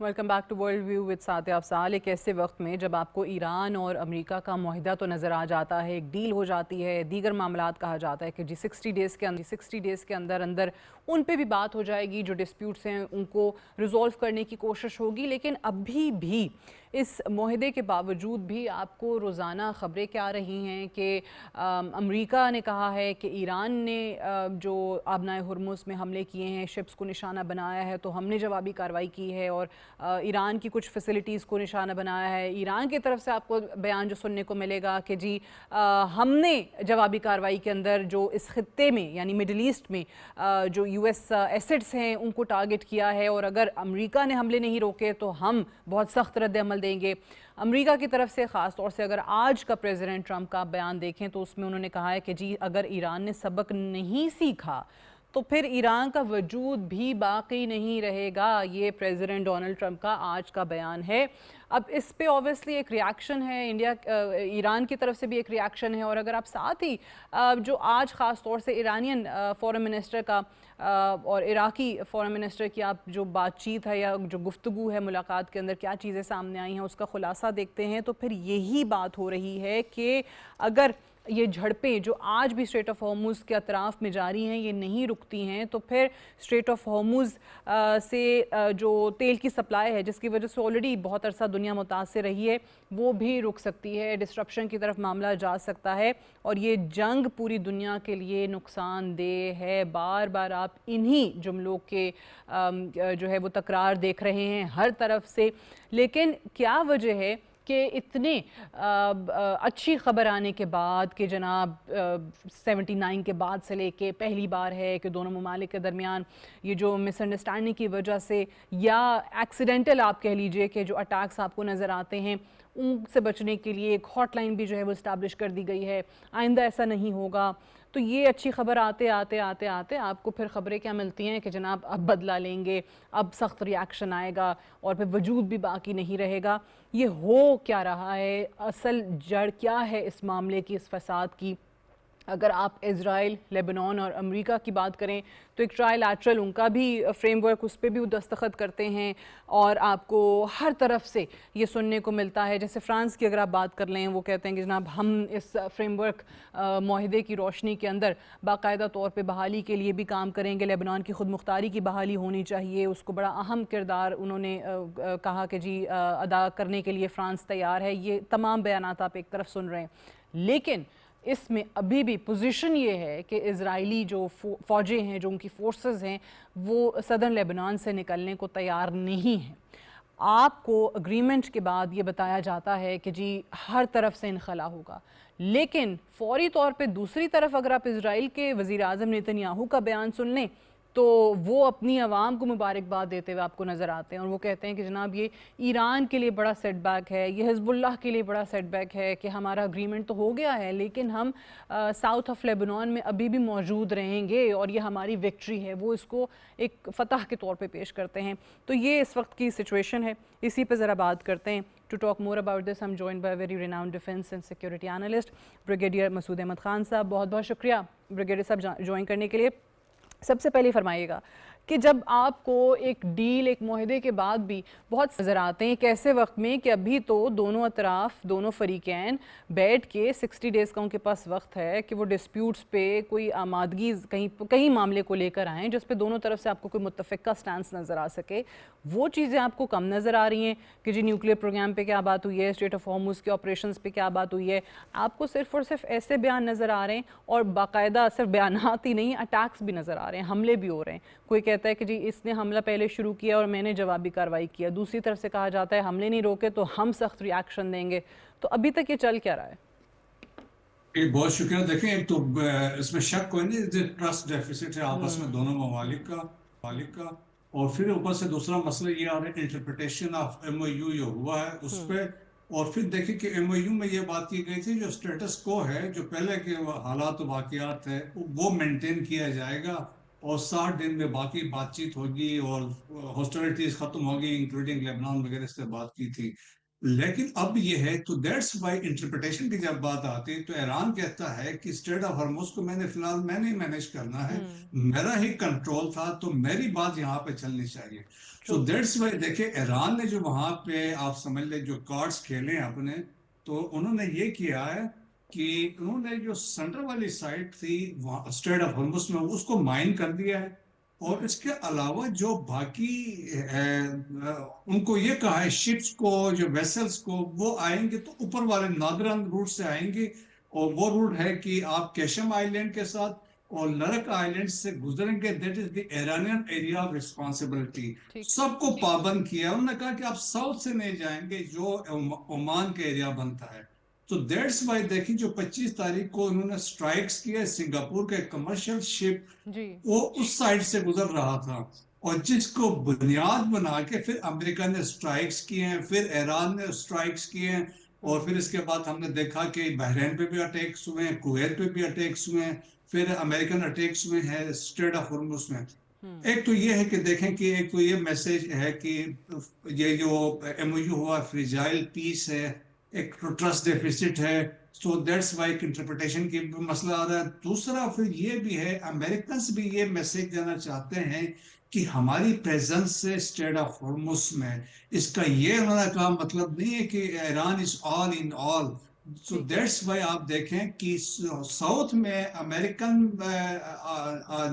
Welcome back to world view with Satia Afsal. एक ऐसे वक्त में जब आपको ईरान और अमेरिका का मुआहिदा तो नज़र आ जाता है, एक डील हो जाती है, दीगर मामलात कहा जाता है कि जी 60 डेज़ के अंदर अंदर उन पे भी बात हो जाएगी, जो डिस्प्यूट्स हैं उनको रिजॉल्व करने की कोशिश होगी। लेकिन अभी भी इस मुआहिदे के बावजूद भी आपको रोज़ाना ख़बरें क्या आ रही हैं कि अमेरिका ने कहा है कि ईरान ने जो आबनाए हुर्मुज़ में हमले किए हैं, शिप्स को निशाना बनाया है, तो हमने जवाबी कार्रवाई की है और ईरान की कुछ फैसिलिटीज़ को निशाना बनाया है। ईरान की तरफ से आपको बयान जो सुनने को मिलेगा कि जी हमने जवाबी कार्रवाई के अंदर जो इस खित्ते में यानी मिडल ईस्ट में जो यूएस एसेट्स हैं उनको टारगेट किया है, और अगर अमेरिका ने हमले नहीं रोके तो हम बहुत सख्त रद्द अमल देंगे। अमेरिका की तरफ से ख़ास तौर से अगर आज का प्रेसिडेंट ट्रंप का बयान देखें तो उसमें उन्होंने कहा है कि जी अगर ईरान ने सबक नहीं सीखा तो फिर ईरान का वजूद भी बाकी नहीं रहेगा। ये प्रेसिडेंट डोनाल्ड ट्रंप का आज का बयान है। अब इस पे ऑब्वियसली एक रिएक्शन है, ईरान की तरफ से भी एक रिएक्शन है, और अगर आप साथ ही जो आज ख़ास तौर से ईरानियन फॉरेन मिनिस्टर का और इराकी फॉरेन मिनिस्टर की आप जो बातचीत है या जो गुफ्तगू है मुलाकात के अंदर क्या चीज़ें सामने आई हैं उसका खुलासा देखते हैं, तो फिर यही बात हो रही है कि अगर ये झड़पें जो आज भी स्ट्रेट ऑफ हॉर्मुज़ के अतराफ़ में जारी हैं ये नहीं रुकती हैं तो फिर स्ट्रेट ऑफ हॉर्मुज़ से जो तेल की सप्लाई है जिसकी वजह से ऑलरेडी बहुत अरसा दुनिया मुतासिर रही है वो भी रुक सकती है, डिस्ट्रप्शन की तरफ मामला जा सकता है, और ये जंग पूरी दुनिया के लिए नुकसानदेह है। बार बार आप इन्हीं जुमलों के जो है वो तकरार देख रहे हैं हर तरफ से। लेकिन क्या वजह है कि इतने अच्छी ख़बर आने के बाद कि जनाब 79 के बाद से लेके पहली बार है कि दोनों ममालिक के दरमियान ये जो मिसअंडरस्टैंडिंग की वजह से या एक्सीडेंटल आप कह लीजिए कि जो अटैक्स आपको नज़र आते हैं उनसे बचने के लिए एक हॉटलाइन भी जो है वो इस्टेब्लिश कर दी गई है, आइंदा ऐसा नहीं होगा। तो ये अच्छी खबर आते आते आते आते आपको फिर ख़बरें क्या मिलती हैं कि जनाब अब बदला लेंगे, अब सख्त रिएक्शन आएगा और फिर वजूद भी बाकी नहीं रहेगा। ये हो क्या रहा है, असल जड़ क्या है इस मामले की, इस फसाद की? अगर आप इज़राइल, लेबनान और अमेरिका की बात करें तो एक ट्राइलैटरल उनका भी फ्रेमवर्क उस पर भी वो दस्तखत करते हैं और आपको हर तरफ से ये सुनने को मिलता है। जैसे फ़्रांस की अगर आप बात कर लें वो कहते हैं कि जनाब हम इस फ्रेमवर्क माहिदे की रोशनी के अंदर बाकायदा तौर पे बहाली के लिए भी काम करेंगे। लेबनान की खुद मुख्तारी की बहाली होनी चाहिए, उसको बड़ा अहम किरदार उन्होंने कहा कि जी अदा करने के लिए फ़्रांस तैयार है। ये तमाम बयानात आप एक तरफ सुन रहे हैं, लेकिन इसमें अभी भी पोजीशन ये है कि इजरायली जो फ़ौजें हैं, जो उनकी फोर्सेस हैं, वो सदर्न लेबनान से निकलने को तैयार नहीं हैं। आपको अग्रीमेंट के बाद ये बताया जाता है कि जी हर तरफ से इनखला होगा, लेकिन फौरी तौर पे दूसरी तरफ अगर आप इजराइल के वज़ीर आज़म नेतन्याहू का बयान सुन लें तो वो अपनी आवाम को मुबारकबाद देते हुए आपको नज़र आते हैं और वो कहते हैं कि जनाब ये ईरान के लिए बड़ा सेटबैक है, ये हिज़्बुल्लाह के लिए बड़ा सेटबैक है कि हमारा अग्रीमेंट तो हो गया है लेकिन हम साउथ ऑफ लेबनान में अभी भी मौजूद रहेंगे और ये हमारी विक्ट्री है। वो इसको एक फ़तह के तौर पे पेश करते हैं। तो ये इस वक्त की सिचुएशन है, इसी पे ज़रा बात करते हैं। To talk more about this I am joined by very renowned defence and security analyst brigadier Masood Ahmad Khan sahab. बहुत बहुत शुक्रिया ब्रिगेडियर साहब ज्वाइन करने के लिए। सबसे पहले फरमाइएगा कि जब आपको एक डील, एक मुआहदे के बाद भी बहुत नज़र आते हैं कैसे वक्त में कि अभी तो दोनों अतराफ़, दोनों फरीकैन बैठ के 60 डेज़ का उनके पास वक्त है कि वो डिस्प्यूट्स पे कोई आमादगी कहीं मामले को लेकर आएँ जिस पे दोनों तरफ से आपको कोई मुत्तफ़िका स्टैंस नज़र आ सके। वो चीज़ें आपको कम नज़र आ रही हैं कि जी न्यूक्लियर प्रोग्राम पे क्या बात हुई है, स्टेट ऑफ हॉर्मुज़ के ऑपरेशंस पे क्या बात हुई है। आपको सिर्फ़ और सिर्फ ऐसे बयान नज़र आ रहे हैं और बाकायदा सिर्फ बयानात ही नहीं, अटैक्स भी नज़र आ रहे हैं, हमले भी हो रहे हैं। कोई कहता है कि जी इसने हमला पहले शुरू किया और मैंने जवाबी कार्रवाई किया, दूसरी तरफ से कहा जाता है हमले नहीं रोके तो हम सख्त रिएक्शन देंगे। तो अभी तक ये चल क्या रहा है? बहुत शुक्रिया। देखें, एक तो इसमें शक कोई नहीं, ट्रस्ट डेफिसिट है आपस में दोनों ममालिक का। और फिर ऊपर से दूसरा मसला ये आ रहा है इंटरप्रिटेशन ऑफ एमओयू जो हुआ है उस पे। और फिर देखिए कि एमओयू में ये बात की गई थी जो स्टेटस को है, जो पहले के हालात वाकयात है वो मेंटेन किया जाएगा और 60 दिन में बाकी बातचीत होगी और हॉस्टिलिटीज खत्म होगी, इंक्लूडिंग लेबनान वगैरह से बात की थी। लेकिन अब ये है तो दैट्स वाई इंटरप्रिटेशन की जब बात आती है तो ईरान कहता है कि स्ट्रेट ऑफ हॉर्मुज को फिलहाल मैंने मैनेज करना है, मेरा ही कंट्रोल था, तो मेरी बात यहाँ पे चलनी चाहिए। सो दैट्स वाई देखिए ईरान ने जो वहां पे आप समझ ले जो कार्ड्स खेले अपने, तो उन्होंने ये किया है कि उन्होंने जो सेंटर वाली साइड थी स्ट्रेट ऑफ हॉर्मुज में उसको माइन कर दिया है। और इसके अलावा जो बाकी उनको ये कहा है शिप्स को, जो वेसल्स को, वो आएंगे तो ऊपर वाले नादरन रूट से आएंगे। और वो रूट है कि आप केशम आइलैंड के साथ और लरक आइलैंड से गुजरेंगे, that is the Iranian area of responsibility. सबको पाबंद किया, उन्होंने कहा कि आप साउथ से नहीं जाएंगे जो ओमान के एरिया बनता है। तो दैट्स वाई देखिए जो 25 तारीख को उन्होंने स्ट्राइक्स किया, सिंगापुर का कमर्शियल शिप वो उस साइड से गुजर रहा था और जिसको बुनियाद बना के फिर अमेरिका ने स्ट्राइक्स किए हैं, फिर ईरान ने स्ट्राइक्स किए हैं। और फिर इसके बाद हमने देखा कि बहरीन पे भी अटैक्स हुए हैं, कुवैत पे भी अटैक्स हुए हैं, फिर अमेरिकन अटैक्स हुए हैं स्ट्रेट ऑफ हॉर्मुज में। एक तो ये है कि देखें कि एक तो ये मैसेज है कि ये जो एमओयू हुआ फ्रिजाइल पीस है, एक ट्रस्ट डेफिसिट है। सो दैट्स वाई इंटरप्रिटेशन की मसला आ रहा है। दूसरा फिर ये भी है, अमेरिकन भी ये मैसेज देना चाहते हैं कि हमारी प्रेजेंस से स्ट्रेट ऑफ हॉर्मुज में, इसका ये होना का मतलब नहीं है कि Iran is all in all. So that's why आप देखें कि साउथ में अमेरिकन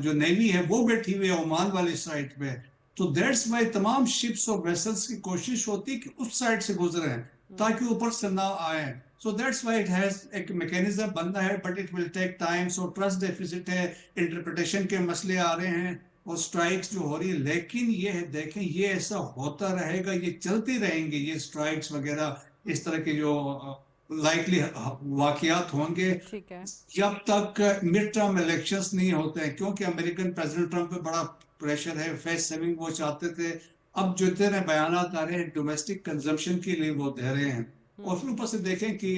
जो नेवी है वो बैठी हुई है ओमान वाली साइड पे। तो दैट्स वाई तमाम शिप्स और वेसल्स की कोशिश होती है कि उस साइड से गुजरे ताकि ऊपर से ना आए। So that's why it has एक मैकेनिज्म बनना है, but it will take time. So trust deficit है, इंटरप्रिटेशन के मसले आ रहे हैं और स्ट्राइक्स जो हो रही है। लेकिन ये है देखें, ये ऐसा होता रहेगा, ये चलती रहेंगे, ये स्ट्राइक्स वगैरह इस तरह के जो लाइकली वाकयात होंगे जब तक मिड टर्म इलेक्शंस नहीं होते हैं। क्योंकि अमेरिकन प्रेसिडेंट ट्रंप पे बड़ा प्रेशर है, फेस सेविंग वो चाहते थे, अब जो इतने बयान आ रहे हैं डोमेस्टिक कंजम्पशन के लिए वो दे रहे हैं। और फिर ऊपर से देखें कि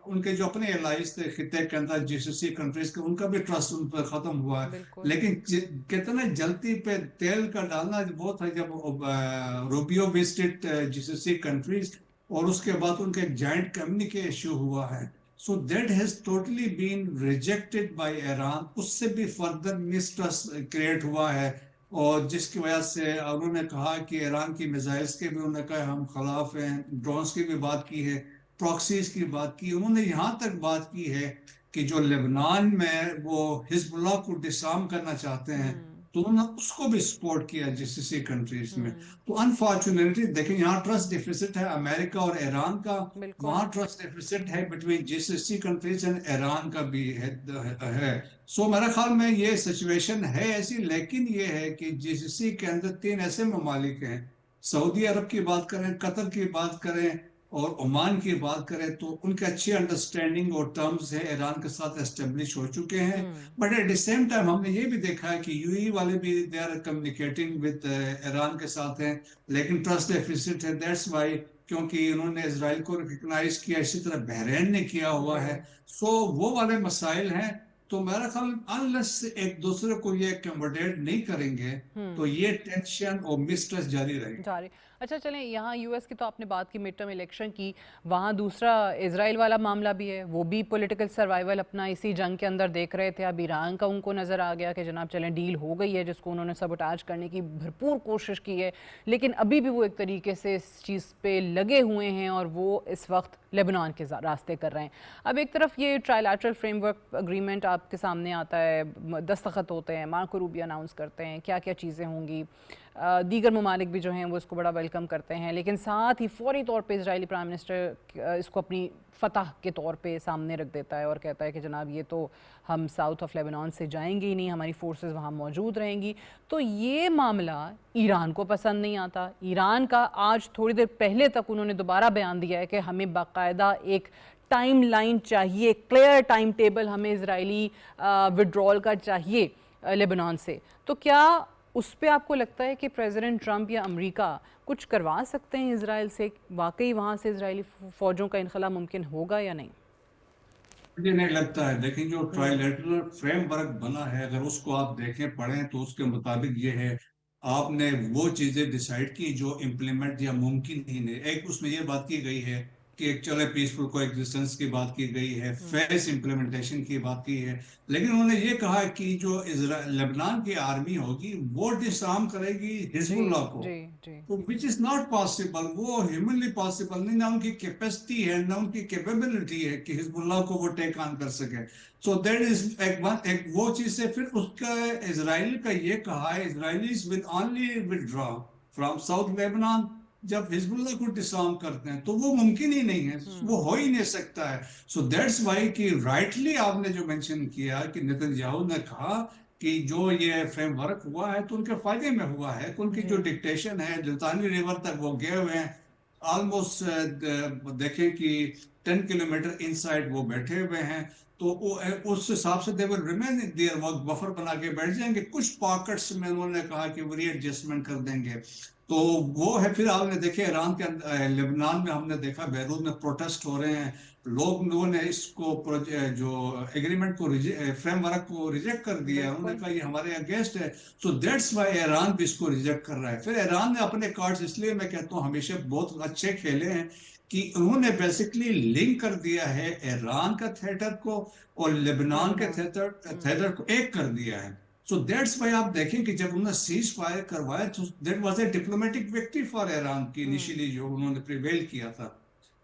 उनके जो अपने एलाइज थे खिते के अंदर जीसीसी कंट्रीज के, उनका भी ट्रस्ट उन पर खत्म हुआ है। लेकिन कितने जल्दी पे तेल का डालना वो था जब रूबियो विजिटेड जीसीसी कंट्रीज और उसके बाद उनका एक जॉइंट कम्युनिके इशू हुआ है। So that has totally been rejected by Iran. उससे भी फर्दर मिसट्रस्ट क्रिएट हुआ है और जिसकी वजह से उन्होंने कहा कि ईरान की मिसाइल्स के भी उन्होंने कहा हम खिलाफ हैं, ड्रोन्स की भी बात की है, प्रॉक्सीज की बात की। उन्होंने यहाँ तक बात की है कि जो लेबनान में वो हिजबुल्लाह को डिसआर्म करना चाहते हैं, तो उन्होंने उसको भी सपोर्ट किया जीसीसी कंट्रीज में। तो अनफॉर्चुनेटली देखें, यहाँ ट्रस्ट डिफिसिट है अमेरिका और ईरान का, बिल्कुल। वहाँ ट्रस्ट डिफिसिट है between GCC countries and Iran का भी है। सो मेरा ख्याल में ये सिचुएशन है ऐसी, लेकिन ये है कि जीसीसी के अंदर 3 ऐसे ममालिक हैं, सऊदी अरब की बात करें, कतर की बात करें और ओमान की बात करें, तो उनके अच्छी अंडरस्टैंडिंग और टर्म्स है ईरान के साथ एस्टेब्लिश हो चुके हैं। But at the same time हमने ये भी देखा है कि यूएई वाले भी they are communicating with Iran के साथ हैं, लेकिन ट्रस्ट डेफिसिट है। दैट्स वाई, क्योंकि उन्होंने इसराइल को रिकग्नाइज किया, इसी तरह बहरीन ने किया हुआ है। सो वो वाले मसाइल हैं। तो मेरा ख्याल अनलेस एक दूसरे को ये अकोमोडेट नहीं करेंगे तो ये टेंशन और मिसट्रस्ट जारी रहेगी। जारी। अच्छा चलें, यहाँ यूएस की तो आपने बात की, मिड टर्म इलेक्शन की, वहाँ दूसरा इजराइल वाला मामला भी है, वो भी पॉलिटिकल सर्वाइवल अपना इसी जंग के अंदर देख रहे थे। अब ईरान का उनको नज़र आ गया कि जनाब चलें डील हो गई है, जिसको उन्होंने सबोटाज करने की भरपूर कोशिश की है, लेकिन अभी भी वो एक तरीके से इस चीज़ पे लगे हुए हैं और वो इस वक्त लेबनान के रास्ते कर रहे हैं। अब एक तरफ ये ट्राइलैटरल फ्रेमवर्क अग्रीमेंट आपके सामने आता है, दस्तखत होते हैं, मार्को रूबियो अनाउंस करते हैं क्या क्या चीज़ें होंगी, दीगर ममालिक भी जो हैं वो इसको बड़ा वेलकम करते हैं, लेकिन साथ ही फौरी तौर पे इजरायली प्राइम मिनिस्टर इसको अपनी फ़तह के तौर पे सामने रख देता है और कहता है कि जनाब ये तो हम साउथ ऑफ लेबनान से जाएंगे ही नहीं, हमारी फोर्सेस वहाँ मौजूद रहेंगी। तो ये मामला ईरान को पसंद नहीं आता। ईरान का आज थोड़ी देर पहले तक उन्होंने दोबारा बयान दिया है कि हमें बाकायदा एक टाइम लाइन चाहिए, क्लियर टाइम टेबल हमें इजरायली विड्रॉल का चाहिए लेबनान से। तो क्या उस पर आपको लगता है कि प्रेसिडेंट ट्रंप या अमेरिका कुछ करवा सकते हैं इजराइल से, वाकई वहाँ से इजरायली फ़ौजों का इनखला मुमकिन होगा या नहीं? मुझे नहीं लगता है। देखिए, जो ट्राइलेटरल फ्रेमवर्क बना है, अगर उसको आप देखें पढ़ें तो उसके मुताबिक ये है, आपने वो चीजें डिसाइड की जो इम्प्लीमेंट या मुमकिन ही नहीं। एक उसमें ये बात की गई है कि एक्चुअली पीसफुल को एग्जिस्टेंस की बात की गई है, फेस इम्प्लीमेंटेशन की बात की है, लेकिन उन्होंने ये कहा कि जो लेबनान की आर्मी होगी वो डिसआर्म करेगी जी हिजबुल्लाह को। जी जी। तो विच इज नॉट पॉसिबल, वो ह्यूमनली पॉसिबल नहीं, ना उनकी कैपेसिटी है ना उनकी कैपेबिलिटी है कि हिजबुल्लाह को वो टेक ऑन कर सके। सो दैट इज एक वो चीज है। फिर उसका इजराइल का ये कहा है, Israelis will only withdraw from south Lebanon जब हिजबुल्लाह को डिसआर्म करते हैं, तो वो मुमकिन ही नहीं है, वो हो ही नहीं सकता है। सो दैट्स वाई कि राइटली आपने जो मेंशन किया कि नेतन्याहू ने कहा कि जो ये फ्रेमवर्क हुआ है तो उनके फायदे में हुआ है, कि उनकी जो डिक्टेशन है लितानी रिवर तक वो गए हुए हैं, ऑलमोस्ट देखें कि 10 किलोमीटर इनसाइड वो बैठे हुए हैं। तो उस हिसाब से दे विल रिमेन देयर, वो बफर बना के बैठ जाएंगे। कुछ पॉकेट्स में उन्होंने कहा कि वो रीएडजस्टमेंट कर देंगे, तो वो है। फिर आपने देखे ईरान के अंदर, लेबनान में हमने देखा बैरूत में प्रोटेस्ट हो रहे हैं, लोगों ने इसको जो एग्रीमेंट को फ्रेमवर्क को रिजेक्ट कर दिया है, उन्होंने कहा ये हमारे अगेंस्ट है। सो दैट्स वाई ईरान भी इसको रिजेक्ट कर रहा है। फिर ईरान ने अपने कार्ड्स, इसलिए मैं कहता हूँ हमेशा बहुत अच्छे खेले हैं कि उन्होंने बेसिकली लिंक कर दिया है ईरान का थिएटर को और लेबनान के थिएटर को एक कर दिया है। सो दैट्स वाई आप देखें कि जब उन्होंने सीज फायर करवाया तो that was a diplomatic victory for Iran की इनिशियली, जो उन्होंने प्रिवेल किया था।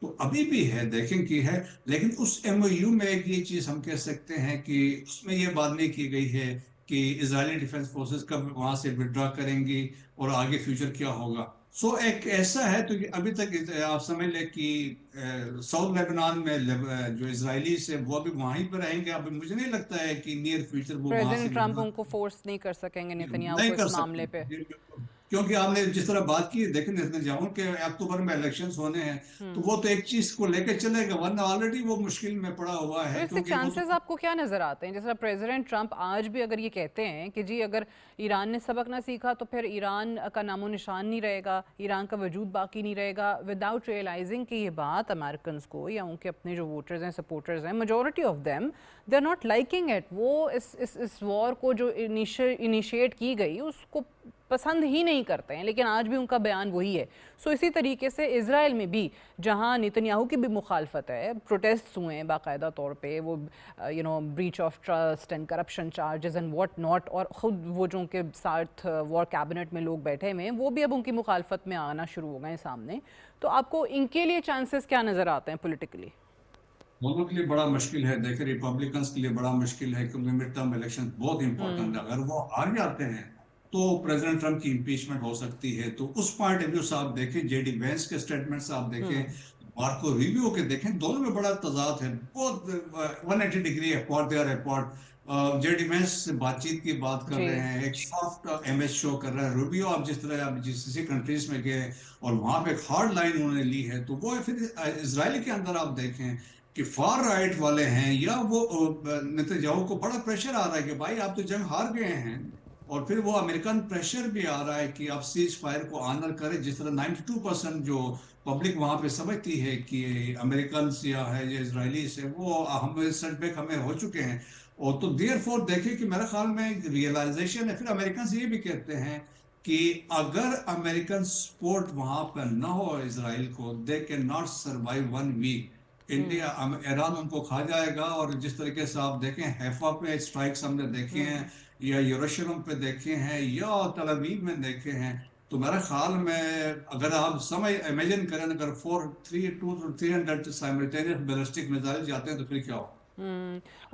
तो अभी भी है, देखें कि है। लेकिन उस एमओयू में एक ये चीज हम कह सकते हैं कि उसमें ये बात नहीं की गई है कि इजरायली डिफेंस फोर्सेस कब वहां से विड्रॉ करेंगी और आगे फ्यूचर क्या होगा। सो एक ऐसा है, तो अभी तक आप समझ लें कि साउथ लेबनान में जो इजरायली से वो अभी वहीं पर रहेंगे। अभी मुझे नहीं लगता है कि नियर फ्यूचर वो वहां से प्रेसिडेंट ट्रंप उनको फोर्स नहीं कर सकेंगे नेतन्याहू नहीं को कर इस मामले पे। सकते, क्योंकि आपने जिस तरह बात की, देखें नेतन्याहू के अक्टूबर में इलेक्शंस होने हैं, तो वो तो एक चीज को लेकर चलेगा, वरना ऑलरेडी वो मुश्किल में पड़ा हुआ तो है। इससे क्योंकि वो चांसेस तो आपको क्या नज़र आते हैं? जैसा प्रेसिडेंट ट्रंप आज भी अगर ये कहते हैं कि जी अगर ईरान ने सबक ना सीखा तो फिर ईरान का नामो निशान नहीं रहेगा, ईरान का वजूद बाकी नहीं रहेगा, विदाउट रियलाइजिंग कि ये बात अमेरिकन को या उनके अपने जो वोटर्स हैं, सपोर्टर्स हैं, majority of them they are not liking it. वो इस वॉर को जो इनिशिएट की गई उसको पसंद ही नहीं करते हैं, लेकिन आज भी उनका बयान वही है। सो इसी तरीके से इजराइल में भी, जहां नेतन्याहू की भी मुखालफत है, प्रोटेस्ट हुए हैं बाकायदा तौर पे, वो breach of trust and corruption charges and what not, और ख़ुद वो जो उनके साथ वॉर कैबिनेट में लोग बैठे हुए हैं वो भी अब उनकी मुखालफत में आना शुरू हो गए सामने। तो आपको इनके लिए चांसेस क्या नज़र आते हैं पोलिटिकली? दोनों के लिए बड़ा मुश्किल है। देखिए, रिपब्लिकन्स के लिए बड़ा मुश्किल है क्योंकि मिड टर्म इलेक्शन बहुत इंपॉर्टेंट है। अगर वो हार जाते हैं तो प्रेसिडेंट ट्रम्प की इम्पीचमेंट हो सकती है। तो उस पॉइंट ऑफ व्यू से आप देखें, जेडी वेंस के स्टेटमेंट्स आप देखें, मार्को रूबियो के देखें, दोनों में बड़ा तजाद है, बहुत 180 degree apart, they are apart. JD Vance से बातचीत की बात कर जी रहे हैं, एक सॉफ्ट इमेज शो कर रहा है। रूबियो आप जिस तरह आप किसी कंट्रीज में गए और वहां पे एक हार्ड लाइन उन्होंने ली है, तो वो फिर इसराइल के अंदर आप देखें कि फार राइट वाले हैं या वो नेतन्याहू को बड़ा प्रेशर आ रहा है कि भाई आप तो जंग हार गए हैं, और फिर वो अमेरिकन प्रेशर भी आ रहा है कि आप सीज फायर को ऑनर करें, जिस तरह 92% जो पब्लिक वहां पे समझती है कि अमेरिकन या है या इजरायली से वो हमें सेटबैक हमें हो चुके हैं। और तो देयर फोर देखिए कि मेरे ख्याल में रियलाइजेशन है। फिर अमेरिकन ये भी कहते हैं कि अगर अमेरिकन सपोर्ट वहां पर न हो इसराइल को, they can not survive 1 week. India Iran उनको खा जाएगा। और जिस तरीके से आप देखें, हैफा पे स्ट्राइक्स हमने देखे हैं, या यरूशलेम पे देखे हैं, या तल अवीव में देखे हैं। तो मेरे ख्याल में अगर आप समय इमेजिन करें, अगर 432-300 साइमल्टेनियस बैलिस्टिक मिसाइल जाते हैं तो फिर क्या हो।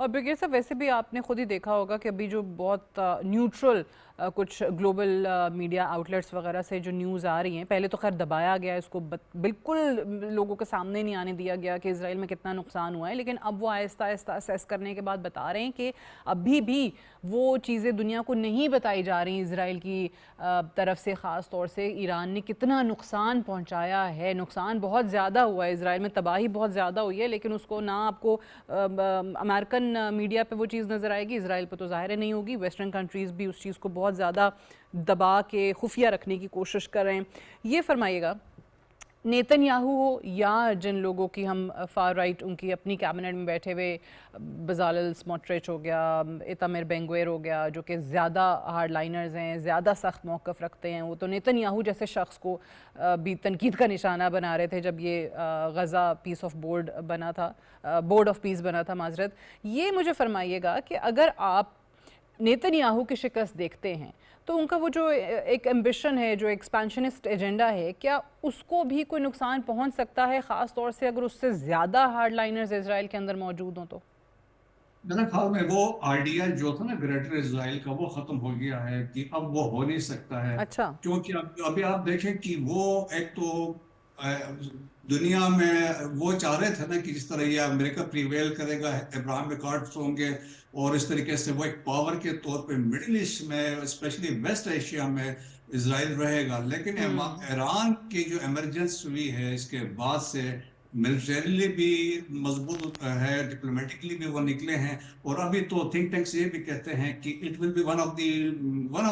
और ब्रिगेड साहब, वैसे भी आपने खुद ही देखा होगा कि अभी जो बहुत न्यूट्रल कुछ ग्लोबल मीडिया आउटलेट्स वगैरह से जो न्यूज़ आ रही हैं, पहले तो खैर दबाया गया, इसको बिल्कुल लोगों के सामने नहीं आने दिया गया कि इसराइल में कितना नुकसान हुआ है, लेकिन अब वो आहिस्ता आहिस्ता असेस करने के बाद बता रहे हैं कि अभी भी वो चीज़ें दुनिया को नहीं बताई जा रही इसराइल की तरफ से, ख़ास तौर से ईरान ने कितना नुकसान पहुंचाया है। नुकसान बहुत ज़्यादा हुआ है इसराइल में, तबाही बहुत ज़्यादा हुई है, लेकिन उसको ना आपको अमेरिकन मीडिया पे वो चीज़ नज़र आएगी, इसराइल पे तो ज़ाहिर नहीं होगी। वेस्टर्न कंट्रीज़ भी उस चीज़ को बहुत ज़्यादा दबा के खुफिया रखने की कोशिश कर रहे हैं। ये फरमाइएगा, नेतन्याहू हो या जिन लोगों की हम फार राइट उनकी अपनी कैबिनेट में बैठे हुए, बजालिल स्मोट्रिच हो गया, इतामिर बेंगवेर हो गया, जो कि ज़्यादा हार्ड लाइनर्स हैं, ज़्यादा सख्त मौक़िफ़ रखते हैं, वो तो नेतन्याहू जैसे शख्स को भी तनकीद का निशाना बना रहे थे जब ये गज़ा पीस ऑफ बोर्ड बना था, बोर्ड ऑफ पीस बना था, माजरत। ये मुझे फरमाइएगा कि अगर आप नेतन्याहू की शिकस्त देखते हैं तो उनका वो जो एक एम्बिशन है, जो एक्सपेंशनिस्ट एजेंडा है, क्या उसको भी कोई नुकसान पहुंच सकता है, ख़ास तौर से अगर उससे ज़्यादा हार्ड लाइनर्स इसराइल के अंदर मौजूद हों तो? मेरे ख्याल में वो आइडिया जो था ना ग्रेटर इजराइल का, वो खत्म हो गया है कि अब वो हो नहीं सकता है। अच्छा। क्योंकि अभी आप देखें कि वो एक तो दुनिया में वो चाह रहे थे ना कि जिस तरह ये अमेरिका प्रीवेल करेगा, अब्राहम अकॉर्ड्स होंगे, और इस तरीके से वो एक पावर के तौर पे मिडिल ईस्ट में, स्पेशली वेस्ट एशिया में इसराइल रहेगा। लेकिन ईरान की जो इमरजेंस हुई है इसके बाद से मिलिटरीली भी मजबूत है, डिप्लोमेटिकली भी वो निकले हैं। और अभी तो थिंक टैंक्स ये भी कहते हैं कि it will be one of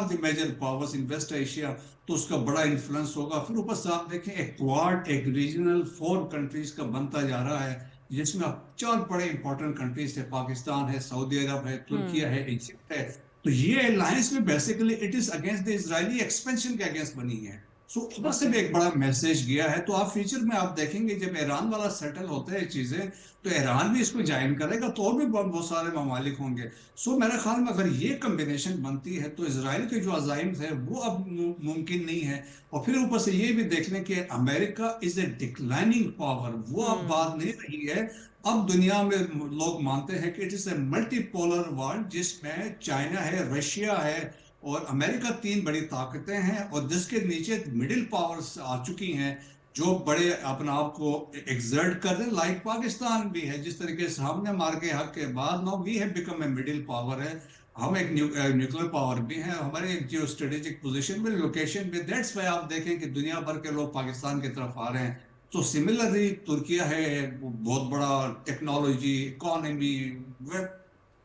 the major powers in West Asia, तो उसका बड़ा इन्फ्लुएंस होगा। फिर ऊपर से आप देखें, एक क्वाड, एक रीजनल 4 कंट्रीज का बनता जा रहा है, जिसमें अब 4 बड़े इंपॉर्टेंट कंट्रीज है, पाकिस्तान है, सऊदी अरब है, तुर्की है, इजिप्ट है। तो ये अलायंस में basically it is against the Israeli expansion के अगेंस्ट बनी है। सो उधर से भी एक बड़ा मैसेज गया है। तो आप फ्यूचर में आप देखेंगे जब ईरान वाला सेटल होता है चीजें, तो ईरान भी इसको ज्वाइन करेगा, तो और भी बहुत सारे ममालिक होंगे। सो मेरे ख्याल में अगर ये कम्बिनेशन बनती है तो इसराइल के जो अजाइम थे वो अब मुमकिन नहीं है। और फिर ऊपर से ये भी देख लें कि America is a declining power, वो अब बात नहीं रही है। अब दुनिया में लोग मानते हैं कि it is a multipolar world, जिसमें चाइना है, रशिया है और अमेरिका 3 बड़ी ताकतें हैं, और जिसके नीचे मिडिल पावर्स आ चुकी हैं जो बड़े अपने आप को एक्सर्ट कर रहे हैं। लाइक पाकिस्तान भी है, जिस तरीके से हमने मार के हक के बाद no we have become a middle power है, हम एक न्यूक्लियर पावर भी हैं, हमारे जियो स्ट्रेटेजिक पोजीशन में, लोकेशन में। दैट्स वाई आप देखें कि दुनिया भर के लोग पाकिस्तान की तरफ आ रहे हैं। तो सिमिलरली तुर्किया है, बहुत बड़ा टेक्नोलॉजी, इकोनॉमी,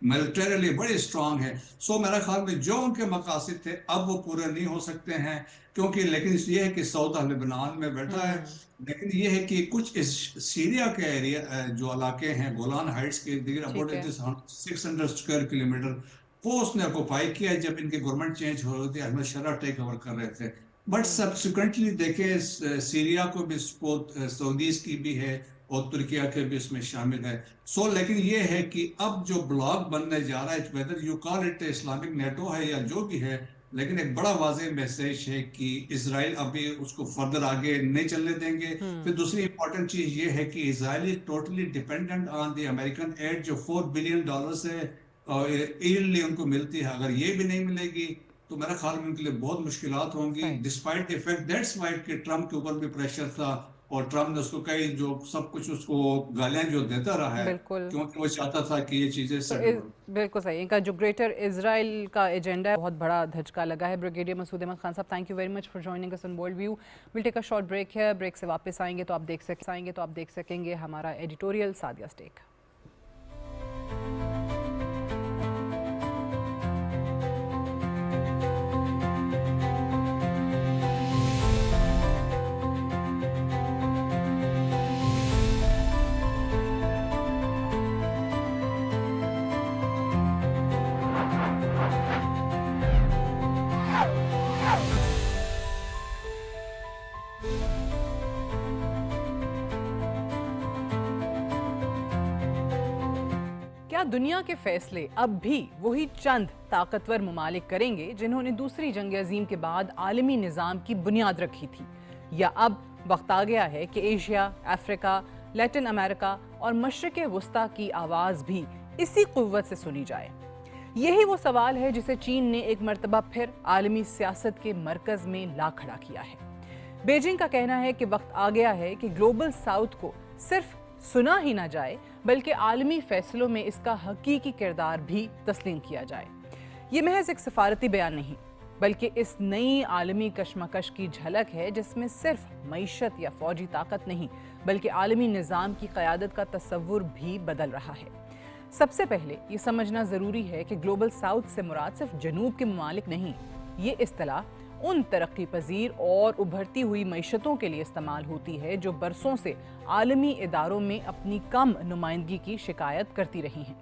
मिलिटरीली बड़े स्ट्रांग है। सो मेरा ख्याल में जो उनके मकासद थे अब वो पूरे नहीं हो सकते हैं, क्योंकि लेकिन ये है कि सऊदा लेबनान में बैठा है। लेकिन ये है कि कुछ इस सीरिया के एरिया जो इलाके हैं, गोलान हाइट्स के ठीक है। 600 स्क्वायर किलोमीटर, वो उसने ऑक्युपाई किया जब इनकी गवर्नमेंट चेंज हो रही थी, अहमद शरा टेक ओवर कर रहे थे। बट सब्सिक्वेंटली देखे सीरिया को भी सपोर्ट सऊदीज की भी है और तुर्किया के भी इसमें शामिल है। सो लेकिन ये है कि अब जो ब्लॉक बनने जा रहा है, whether you call it Islamic NATO है या जो भी है, लेकिन एक बड़ा वाज़ेह मैसेज है कि इसराइल अभी उसको फर्दर आगे नहीं चलने देंगे। फिर दूसरी इंपॉर्टेंट चीज ये है कि Israel is totally dependent on the American aid, जो $4 बिलियन है ईयरली उनको मिलती है। अगर ये भी नहीं मिलेगी तो मेरा ख्याल में उनके लिए बहुत मुश्किलात होंगी, सही। Despite the fact that's why कि ट्रम्प के ऊपर भी प्रेशर था और ट्रम्प ने उसको कई जो सब कुछ उसको गालियां जो देता रहा है बिल्कुल। क्योंकि वो चाहता था कि ये चीजें तो सेटल हो। बिल्कुल सही, इनका जो ग्रेटर इजराइल का एजेंडा है बहुत बड़ा धचका लगा है। Brigadier Masood Ahmad Khan sahab, thank you very much for joining us on world view. Will take a short break है, ब्रेक से वापस आएंगे तो आप देख सकेंगे हमारा एडिटोरियल सादिया स्टेक। क्या दुनिया के फैसले अब भी वही चंद ताकतवर ममालिक करेंगे जिन्होंने दूसरी जंग अजीम के बाद आलमी निज़ाम की बुनियाद रखी थी, या अब वक्त आ गया है कि एशिया, अफ्रीका, लैटिन अमेरिका और मशरिक़ वस्ता की आवाज़ भी इसी कुव्वत से सुनी जाए? यही वो सवाल है जिसे चीन ने एक मरतबा फिर आलमी सियासत के मरकज़ में ला खड़ा किया है। बीजिंग का कहना है कि वक्त आ गया है कि ग्लोबल साउथ को सिर्फ सुना ही ना जाए बल्कि आलमी फैसलों में इसका हकीकी किरदार भी तस्लीम किया जाए। ये महज एक सफारती बयान नहीं बल्कि इस नई आलमी कशमकश की झलक है जिसमें सिर्फ मईशत या फौजी ताकत नहीं बल्कि आलमी निज़ाम की क़यादत का तस्वुर भी बदल रहा है। सबसे पहले ये समझना ज़रूरी है कि ग्लोबल साउथ से मुराद सिर्फ जनूब के ममालिक नहीं, ये इस्तिलाह उन तरक्की पजीर और उभरती हुई मईशतों के लिए इस्तेमाल होती है जो बरसों से आलमी इदारों में अपनी कम नुमाइंदगी की शिकायत करती रही हैं।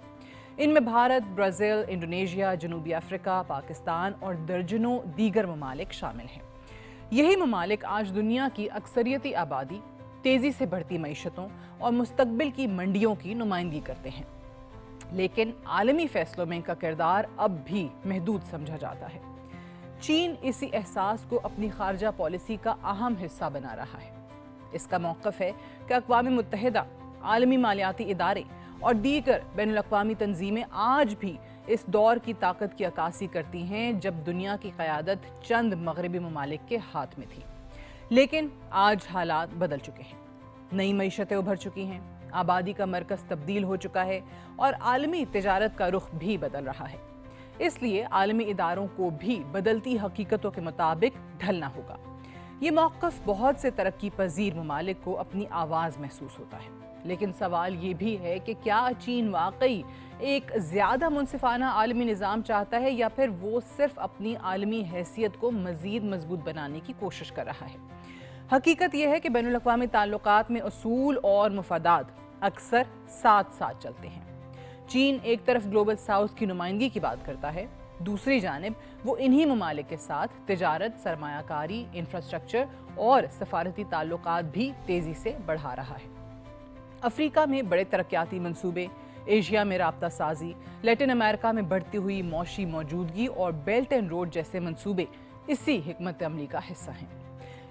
इनमें भारत, ब्राज़ील, इंडोनेशिया, जनूबी अफ्रीका, पाकिस्तान और दर्जनों दीगर ममालिक शामिल हैं। यही ममालिक आज दुनिया की अक्सरियती आबादी, तेज़ी से बढ़ती मईशतों और मुस्तकबिल की मंडियों की नुमाइंदगी करते हैं, लेकिन आलमी फैसलों में इनका किरदार अब भी महदूद समझा जाता है। चीन इसी एहसास को अपनी खारजा पॉलिसी का अहम हिस्सा बना रहा है। इसका मौक़िफ़ है कि अक़वाम मुत्तहिदा, आलमी मालियाती इदारे और दीगर बैनुल-अक़वामी तंजीमें आज भी इस दौर की ताकत की अक्कासी करती हैं जब दुनिया की क़यादत चंद मगरबी ममालिक के हाथ में थी। लेकिन आज हालात बदल चुके हैं, नई मईशतें उभर चुकी हैं, आबादी का मरकज़ तब्दील हो चुका है और आलमी तिजारत का रुख भी बदल रहा है। इसलिए आलमी इदारों को भी बदलती हकीकतों के मुताबिक ढलना होगा। ये मौक़िफ़ बहुत से तरक्की पजीर ममालिक को अपनी आवाज़ महसूस होता है, लेकिन सवाल ये भी है कि क्या चीन वाकई एक ज़्यादा मुनसिफाना आलमी निज़ाम चाहता है या फिर वो सिर्फ अपनी आलमी हैसियत को मज़ीद मजबूत बनाने की कोशिश कर रहा है। हकीकत यह है कि बैनुल-अक़वामी ताल्लुकात में उसूल और मुफादात अक्सर साथ साथ चलते हैं। चीन एक तरफ ग्लोबल साउथ की नुमाइंदगी की बात करता है, दूसरी जानिब वो इन्हीं ममालिक के साथ तिजारत, सरमायाकारी, इंफ्रास्ट्रक्चर और सफारती ताल्लुकात भी तेज़ी से बढ़ा रहा है। अफ्रीका में बड़े तरक्याती मंसूबे, एशिया में राब्ता साजी, लैटिन अमेरिका में बढ़ती हुई मौशी मौजूदगी और बेल्ट एंड रोड जैसे मंसूबे इसी हिकमत अमली का हिस्सा हैं।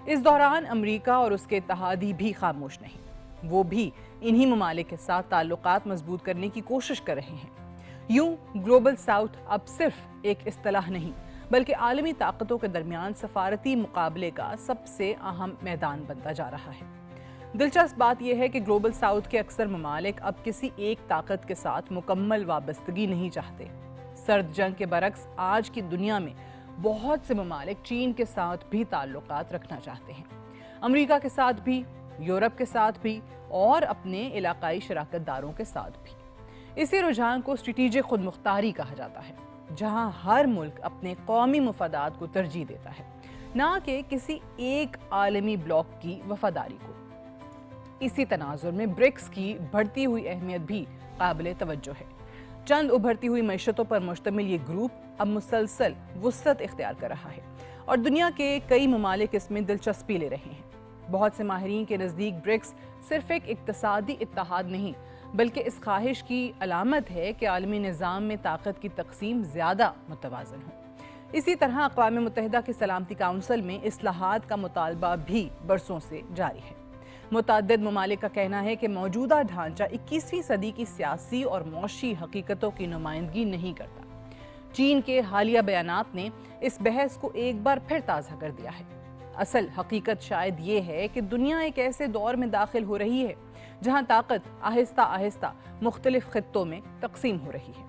इस दौरान अमरीका और उसके इत्तेहादी भी खामोश नहीं, वो भी इन्हीं ममालिक के साथ ताल्लुकात मजबूत करने की कोशिश कर रहे हैं। यूं ग्लोबल साउथ अब सिर्फ एक इस्तिलाह नहीं बल्कि आलमी ताकतों के दरमियान सफारती मुकाबले का सबसे अहम मैदान बनता जा रहा है। दिलचस्प बात यह है कि ग्लोबल साउथ के अक्सर ममालिक अब किसी एक ताकत के साथ मुकम्मल वाबस्तगी नहीं चाहते। सर्द जंग के बरक्स आज की दुनिया में बहुत से ममालिक चीन के साथ भी ताल्लुकात रखना चाहते हैं, अमरीका के साथ भी, यूरोप के साथ भी और अपने इलाकाई शराकतदारों के साथ भी। इसी रुझान को स्ट्रेटेजिक खुद मुख्तारी कहा जाता है, जहां हर मुल्क अपने कौमी मुफादात को तरजीह देता है, ना कि किसी एक आलमी ब्लॉक की वफादारी को। इसी तनाजुर में ब्रिक्स की बढ़ती हुई अहमियत भी काबिल तवज्जो है। चंद उभरती हुई मैशतों पर मुश्तमिल ये ग्रुप अब मुसलसल वुसअत इख्तियार कर रहा है और दुनिया के कई ममालिक इसमें दिलचस्पी ले रहे हैं। बहुत से माहिरीन के नज़दीक ब्रिक्स सिर्फ एक इक्तसादी इत्तेहाद नहीं बल्कि इस ख्वाहिश की अलामत है कि आलमी निज़ाम में ताकत की तकसीम ज़्यादा मुतवाज़न हो। इसी तरह अक़वाम मुत्तहिदा की सलामती काउंसिल में इस्लाहात का मुतालबा भी बरसों से जारी है। मुतअद्दिद ममालिक का कहना है कि मौजूदा ढांचा 21वीं सदी की सियासी और मौशी हकीकतों की नुमाइंदगी नहीं करता। चीन के हालिया बयानात ने इस बहस को एक बार फिर ताज़ा कर दिया है। असल हकीकत शायद ये है कि दुनिया एक ऐसे दौर में दाखिल हो रही है जहां ताकत आहिस्ता आहिस्ता मुख्तलिफ खित्तों में तकसीम हो रही है।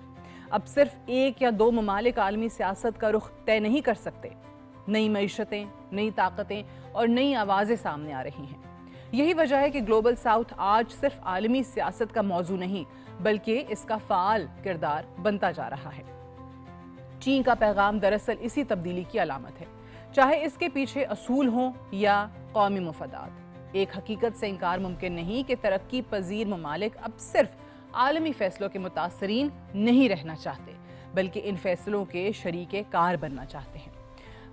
अब सिर्फ एक या दो ममालिक आलमी सियासत का रुख तय नहीं कर सकते। नई मईशतें, नई ताकतें और नई आवाज़ें सामने आ रही हैं। यही वजह है कि ग्लोबल साउथ आज सिर्फ आलमी सियासत का मौजू नहीं बल्कि इसका फ़ाल किरदार बनता जा रहा है। चीन का पैगाम दरअसल इसी तब्दीली की अलामत है, चाहे इसके पीछे असूल हों या कौमी मुफादात। एक हकीकत से इनकार मुमकिन नहीं कि तरक्की पजीर ममालिक अब सिर्फ आलमी फैसलों के मुतासरीन नहीं रहना चाहते बल्कि इन फैसलों के शरीके कार बनना चाहते हैं।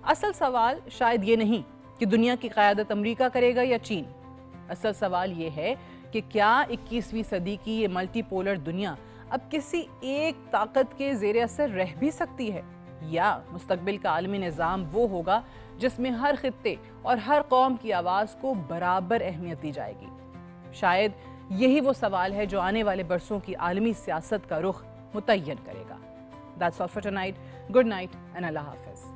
असल सवाल शायद ये नहीं कि दुनिया की क़यादत अमरीका करेगा या चीन। असल सवाल ये है कि क्या 21वीं सदी की ये मल्टीपोलर दुनिया अब किसी एक ताकत के ज़ेरे असर रह भी सकती है, या मुस्तकबिल का आलमी निज़ाम वो होगा जिसमें हर खित्ते और हर कौम की आवाज़ को बराबर अहमियत दी जाएगी। शायद यही वो सवाल है जो आने वाले बरसों की आलमी सियासत का रुख मुतय्यन करेगा। That's all for tonight. Good night and Allah Hafiz.